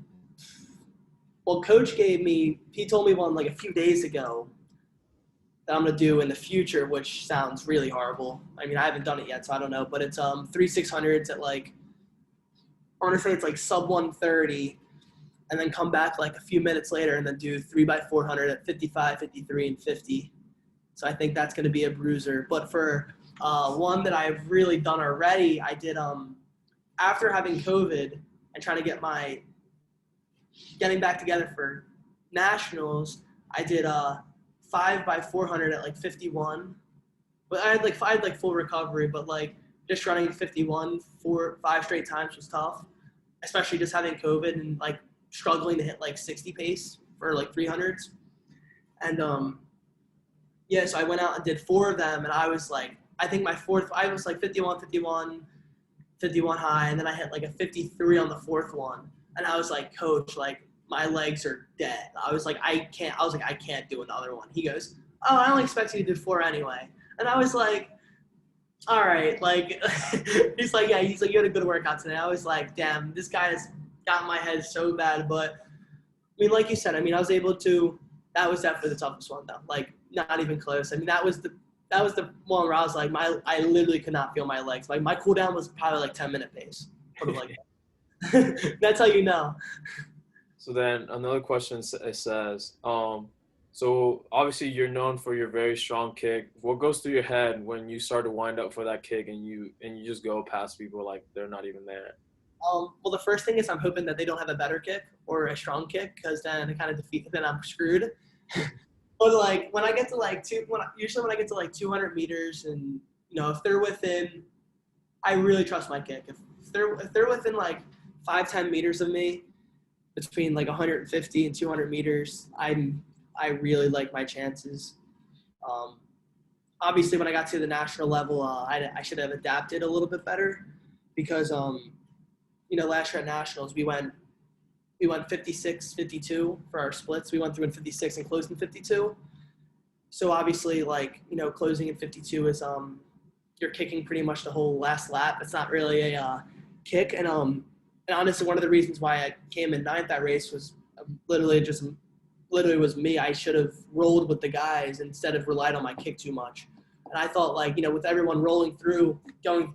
coach he told me one like a few days ago that I'm going to do in the future, which sounds really horrible. I mean, I haven't done it yet, so I don't know, but it's 3 600s at like, I want to say it's like sub 130, and then come back like a few minutes later and then do 3x400 at 55, 53, and 50. So I think that's going to be a bruiser. But for one that I've really done already, I did after having COVID and trying to getting back together for nationals, I did 5x400 at like 51. But I had like full recovery, but like just running 51 5 straight times was tough, especially just having COVID and like struggling to hit like 60 pace for like 300s. And so I went out and did 4 of them, and I was like, I think my fourth, I was like 51, 51, 51 high, and then I hit like a 53 on the 4th one. And I was like, coach, like my legs are dead. I was like, I can't do another one. He goes, oh, I only expect you to do 4 anyway. And I was like, all right, like, he's like, you had a good workout today. I was like, damn, this guy has got my head so bad. But I mean, like you said, I mean, I was able to, that was definitely the toughest one though. Like not even close. I mean, that was the one where I was like, I literally could not feel my legs. Like my cool down was probably like 10-minute pace. Like that's how you know. So then another question it says, so obviously you're known for your very strong kick. What goes through your head when you start to wind up for that kick and you just go past people like they're not even there? Well, the first thing is I'm hoping that they don't have a better kick or a strong kick, because then it kind of then I'm screwed. But like when I get to like usually when I get to like 200 meters, and if they're within, I really trust my kick. If they're within like 5-10 meters of me, between like 150 and 200 meters, I really like my chances. Obviously, when I got to the national level, I should have adapted a little bit better, because last year at nationals we went 56, 52 for our splits. We went through in 56 and closed in 52. So obviously, like closing in 52 is you're kicking pretty much the whole last lap. It's not really a kick, and honestly, one of the reasons why I came in 9th that race was literally was me. I should have rolled with the guys instead of relied on my kick too much. And I thought, like, with everyone rolling through,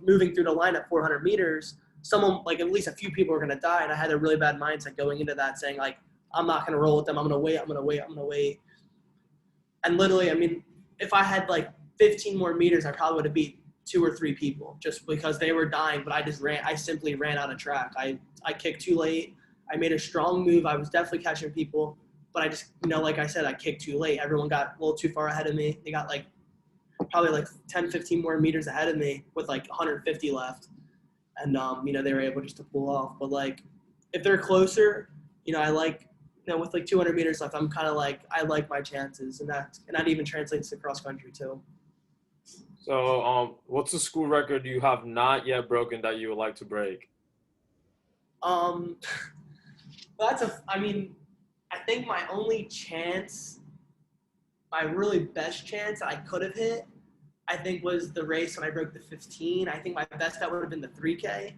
moving through the line at 400 meters, someone, like at least a few people are going to die. And I had a really bad mindset going into that, saying like, I'm not going to roll with them. I'm going to wait. And literally, I mean, if I had like 15 more meters, I probably would have beat 2 or 3 people just because they were dying. But I simply ran out of track. I kicked too late. I made a strong move. I was definitely catching people, but I just, like I said, I kicked too late. Everyone got a little too far ahead of me. They got like probably like 10, 15 more meters ahead of me with like 150 left. And, they were able just to pull off. But like, if they're closer, I like, with like 200 meters left, I'm kind of like, I like my chances, and that even translates to cross country too. So, what's the school record you have not yet broken that you would like to break? I think my only chance, my really best chance I could have hit, I think was the race when I broke the 15. I think my best bet would have been the 3K.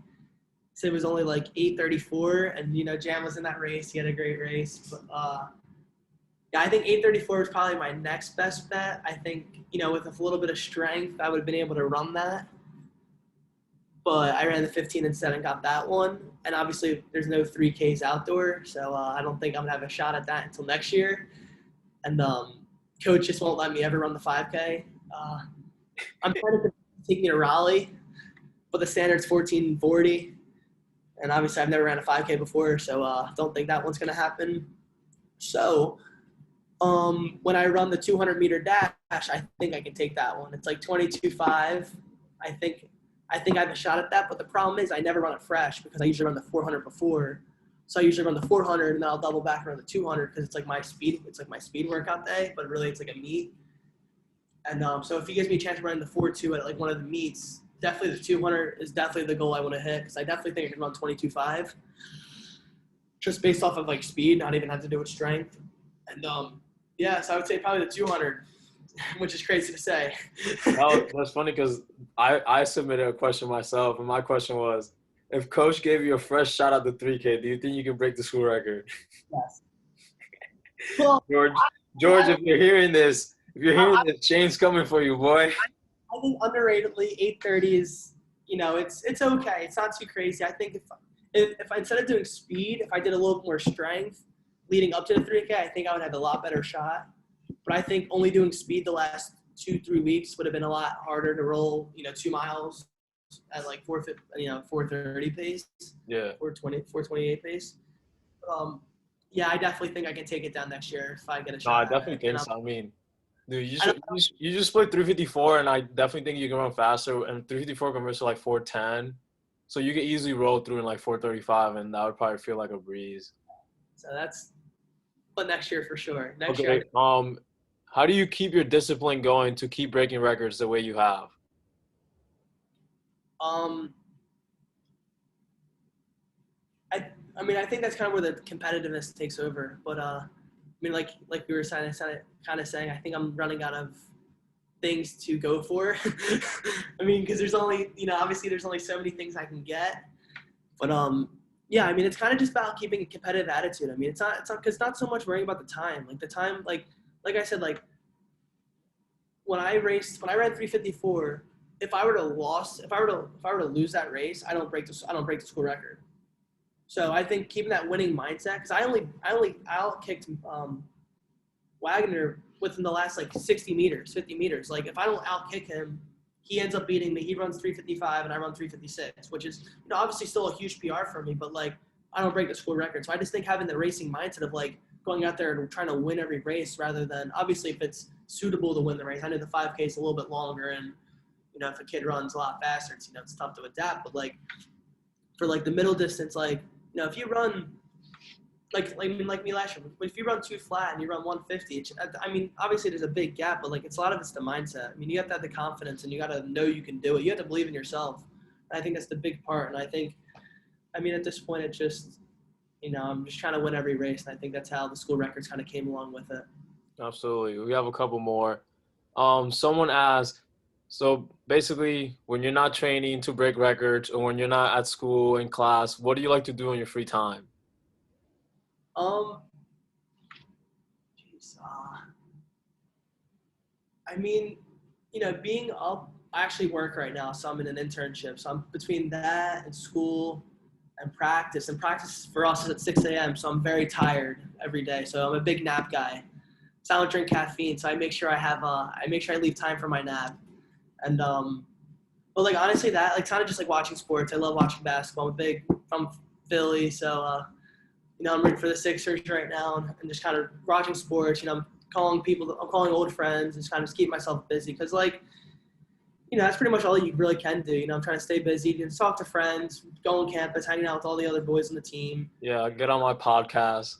So it was only like 8:34, and Jam was in that race. He had a great race. But I think 8:34 was probably my next best bet. I think with a little bit of strength, I would have been able to run that. But I ran the 15 instead and got that one. And obviously, there's no 3Ks outdoor, so I don't think I'm gonna have a shot at that until next year. And coach just won't let me ever run the 5K. I'm trying to take me to Raleigh, but the standard's 14:40. And obviously, I've never ran a 5K before, so don't think that one's going to happen. So when I run the 200-meter dash, I think I can take that one. It's like 22.5. I think I think I have a shot at that. But the problem is I never run it fresh because I usually run the 400 before. So I usually run the 400 and then I'll double back around the 200 because it's like my speed. It's like my speed workout day, but really it's like a meet. And so if he gives me a chance to run the 4.2 at like one of the meets, definitely the 200 is definitely the goal I want to hit because I definitely think I can run 22.5 just based off of like speed, not even have to do with strength. And yeah, so I would say probably the 200, which is crazy to say. Oh, that's funny because I submitted a question myself, and my question was, if coach gave you a fresh shot at the 3K, do you think you can break the school record? Yes. Well, George, if you're hearing this, Shane's coming for you, boy. I think underratedly 8:30 is, it's okay. It's not too crazy. I think if I, instead of doing speed, if I did a little more strength leading up to the 3K, I think I would have a lot better shot. But I think only doing speed the last 2-3 weeks would have been a lot harder to roll, 2 miles at like 430 pace. Yeah. 428 pace. Yeah, I definitely think I can take it down next year if I get a No, shot. I definitely think so. I mean, dude, you just split 354, and I definitely think you can run faster. And 354 converts to like 410, so you can easily roll through in like 435, and that would probably feel like a breeze. So but next year for sure. Next Okay. year. How do you keep your discipline going to keep breaking records the way you have? I think that's kind of where the competitiveness takes over. But like we were kind of saying, I think I'm running out of things to go for. I mean, because there's only, obviously there's only so many things I can get. But yeah, I mean, it's kind of just about keeping a competitive attitude. I mean, it's not so much worrying about the time. Like the time, like I said, like when I ran 354, if I were to lose that race, I don't break the school record. So I think keeping that winning mindset, because I only outkicked Wagner within the last like 50 meters. Like if I don't outkick him, he ends up beating me. He runs 355 and I run 356, which is obviously still a huge PR for me, but like I don't break the school record. So I just think having the racing mindset of like going out there and trying to win every race rather than obviously if it's suitable to win the race. I know the 5K is a little bit longer and if a kid runs a lot faster, it's tough to adapt. But like for like the middle distance, like if you run like me last year, if you run 2 flat and you run 150, I mean, obviously there's a big gap, but like it's the mindset. I mean, you have to have the confidence and you got to know you can do it. You have to believe in yourself. And I think that's the big part. And I think, I mean, at this point, it's just, I'm just trying to win every race. And I think that's how the school records kind of came along with it. Absolutely. We have a couple more. Someone asked, so basically when you're not training to break records or when you're not at school in class, what do you like to do in your free time? I mean, being up, I actually work right now, so I'm in an internship. So I'm between that and school and practice. And practice for us is at 6 a.m., so I'm very tired every day. So I'm a big nap guy. So I don't drink caffeine, so I make sure I leave time for my nap. And but like honestly, that like kind of just like watching sports. I love watching basketball. I'm from Philly, so I'm rooting for the Sixers right now and just kind of watching sports. I'm calling old friends and just kind of keep myself busy because like that's pretty much all you really can do. I'm trying to stay busy, just talk to friends, go on campus, hanging out with all the other boys on the team. Yeah, get on my podcast.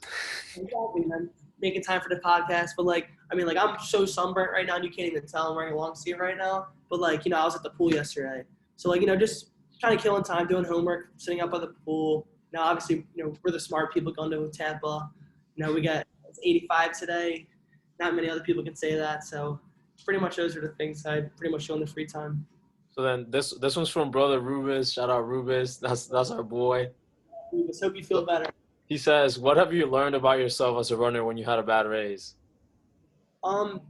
Exactly, man. Making time for the podcast, but like I mean, like I'm so sunburnt right now, and you can't even tell I'm wearing a long sleeve right now. But like I was at the pool yesterday, so like just kind of killing time, doing homework, sitting up by the pool. Now, obviously, we're the smart people going to Tampa. It's 85 today. Not many other people can say that. So pretty much those are the things I pretty much do in the free time. So then this one's from brother Rubis. Shout out Rubis. That's our boy. Rubis, hope you feel better. He says, what have you learned about yourself as a runner when you had a bad race? The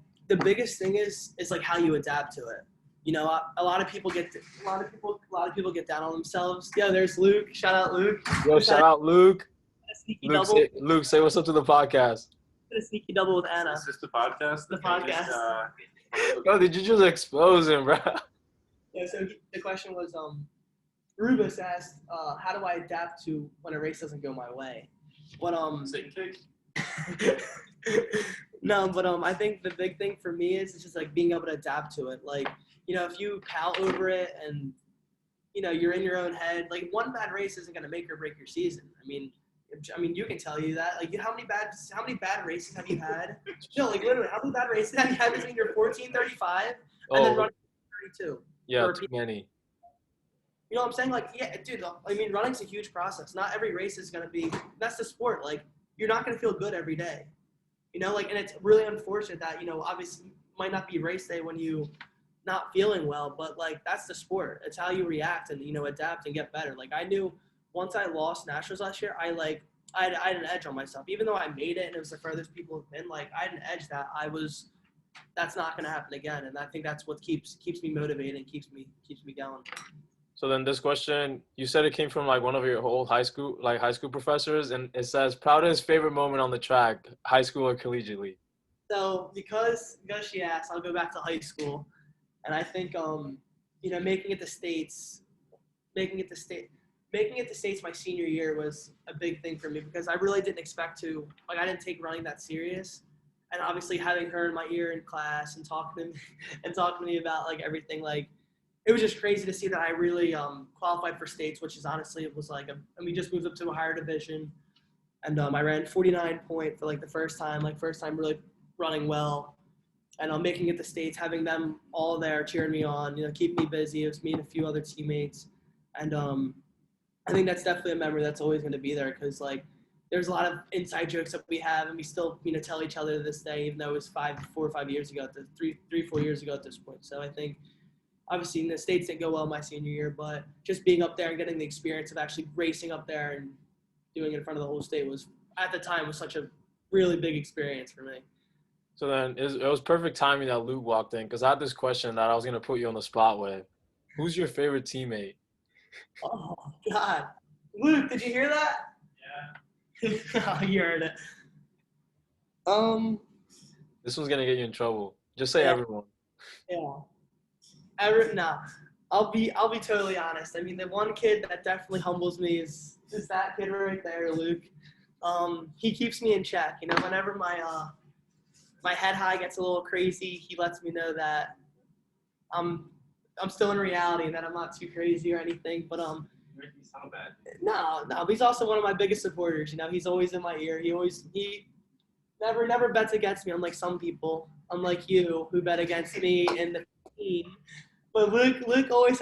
biggest thing is like how you adapt to it. A lot of people get down on themselves. Yo, there's Luke. Shout out Luke. Yo, shout out Luke. Luke, say what's up to the podcast. A sneaky double with Anna. Is this the podcast? The podcast. Yo, did you just expose him, bro? Yeah. So the question was, Rubis asked, how do I adapt to when a race doesn't go my way? What No, but I think the big thing for me is it's just like being able to adapt to it. Like, if you pout over it and you're in your own head. Like one bad race isn't going to make or break your season. I mean, you can tell you that. Like, how many bad races have you had? No, like literally, how many bad races have you had between your 14:35 and then Oh, running 32? yeah, too many. You know what I'm saying? Like, yeah, dude. I mean, running's a huge process. Not every race is gonna be. That's the sport. Like, you're not gonna feel good every day. Like, and it's really unfortunate that obviously might not be race day when you not feeling well, but like that's the sport. It's how you react and adapt and get better. Like I knew once I lost nationals last year, I had an edge on myself. Even though I made it and it was the furthest people have been, like I had an edge that that's not going to happen again. And I think that's what keeps me motivated and keeps me going. So then this question, you said it came from like one of your old high school professors, and it says proudest favorite moment on the track, high school or collegiately. So because she asked, I'll go back to high school, and I think making it to states my senior year was a big thing for me because I really didn't expect to. Like I didn't take running that serious, and obviously having her in my ear in class and talking to me about like everything, like it was just crazy to see that I really qualified for states, which is honestly it was like and we just moved up to a higher division, and I ran 49 point for like the first time really running well. And making it to states, having them all there cheering me on, keeping me busy. It was me and a few other teammates, and I think that's definitely a memory that's always going to be there because like there's a lot of inside jokes that we have, and we still tell each other to this day, even though it was 4 or 5 years ago, 4 years ago at this point. So I think obviously the states didn't go well my senior year, but just being up there and getting the experience of actually racing up there and doing it in front of the whole state was at the time was such a really big experience for me. So then it was perfect timing that Luke walked in because I had this question that I was going to put you on the spot with. Who's your favorite teammate? Oh, God. Luke, did you hear that? Yeah. Oh, you heard it. This one's going to get you in trouble. Just say everyone. Yeah. No. I'll be totally honest. I mean, the one kid that definitely humbles me is that kid right there, Luke. He keeps me in check. Whenever my head high gets a little crazy, he lets me know that I'm still in reality and that I'm not too crazy or anything. But Make me sound bad. no, but he's also one of my biggest supporters. He's always in my ear. He never bets against me, unlike some people, unlike you who bet against me in the team. But Luke was always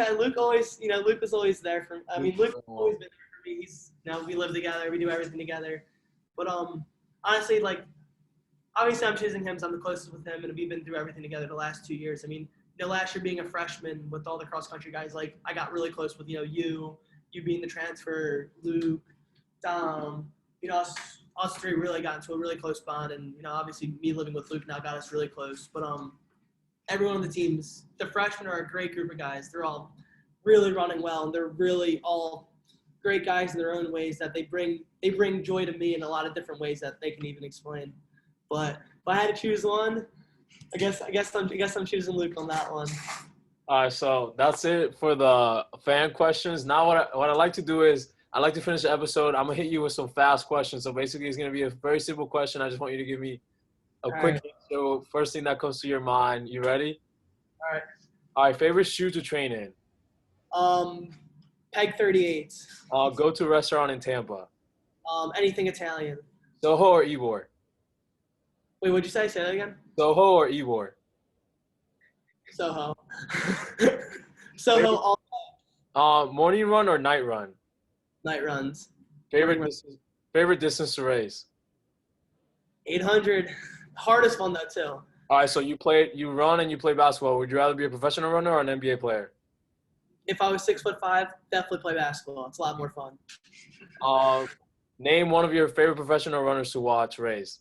there for. I mean, Luke's always been there for me. He's we live together, we do everything together. But honestly, like obviously I'm choosing him. So I'm the closest with him, and we've been through everything together the last 2 years. I mean, last year being a freshman with all the cross country guys, like I got really close with you being the transfer, Luke, Dom. Us three really got into a really close bond, and obviously me living with Luke now got us really close. But everyone on the teams, the freshmen are a great group of guys. They're all really running well, and they're really all great guys in their own ways that they bring joy to me in a lot of different ways that they can even explain. But if I had to choose one, I guess I'm choosing Luke on that one. All right, so that's it for the fan questions. Now what I like to do is I like to finish the episode. I'm gonna hit you with some fast questions. So basically, it's gonna be a very simple question. I just want you to give me a quick answer. First thing that comes to your mind. You ready? All right. All right. Favorite shoe to train in? Peg 38. Go to a restaurant in Tampa. Anything Italian. Soho or Ybor? Wait, what'd you say? Say that again. Soho or Ybor? Soho. Soho all morning run or night run? night runs. Favorite distance to race? 800. Hardest one though too. All right, so you run and you play basketball. Would you rather be a professional runner or an NBA player? If I was 6'5", definitely play basketball. It's a lot more fun. Name one of your favorite professional runners to watch race.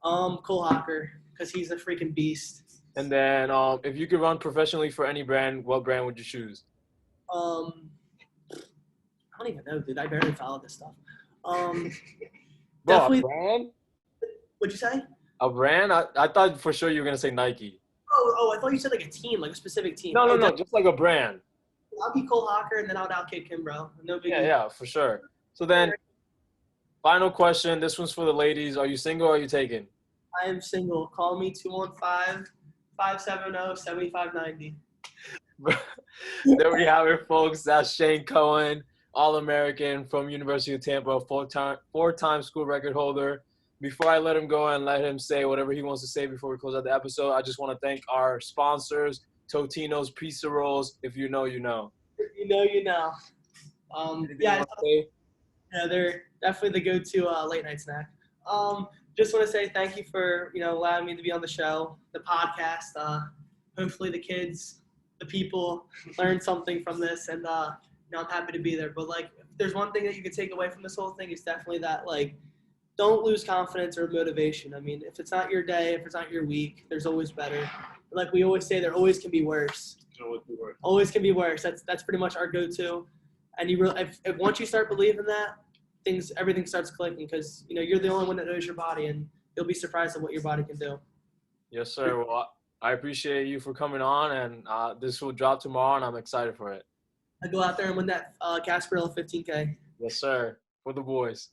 Cole Hocker, because he's a freaking beast. And then if you could run professionally for any brand, what brand would you choose? I don't even know, dude. I barely follow this stuff. Definitely. A brand? What'd you say? A brand? I thought for sure you were gonna say Nike. Oh, I thought you said like a team, like a specific team. No, just like a brand. I'll be Cole Hocker, and then I'll outkick him, bro. No big deal. Yeah, for sure. So then, final question. This one's for the ladies. Are you single or are you taken? I am single. Call me 215-570-7590. There we have it, folks. That's Shane Cohen, All-American from University of Tampa, four-time school record holder. Before I let him go and let him say whatever he wants to say before we close out the episode, I just want to thank our sponsors, Totino's Pizza Rolls. If you know, you know. You know. Yeah, they're definitely the go-to late night snack. Just want to say thank you for allowing me to be on the show, the podcast. Hopefully the kids, the people learn something from this, and I'm happy to be there. But like, if there's one thing that you can take away from this whole thing, it's definitely that don't lose confidence or motivation. I mean, if it's not your day, if it's not your week, there's always better. Like we always say, there always can be worse. Always can be worse. That's pretty much our go-to. And if once you start believing that, everything starts clicking because you're the only one that knows your body, and you'll be surprised at what your body can do. Yes, sir. Well, I appreciate you for coming on, and this will drop tomorrow, and I'm excited for it. I go out there and win that Gasparilla 15K. Yes, sir. For the boys.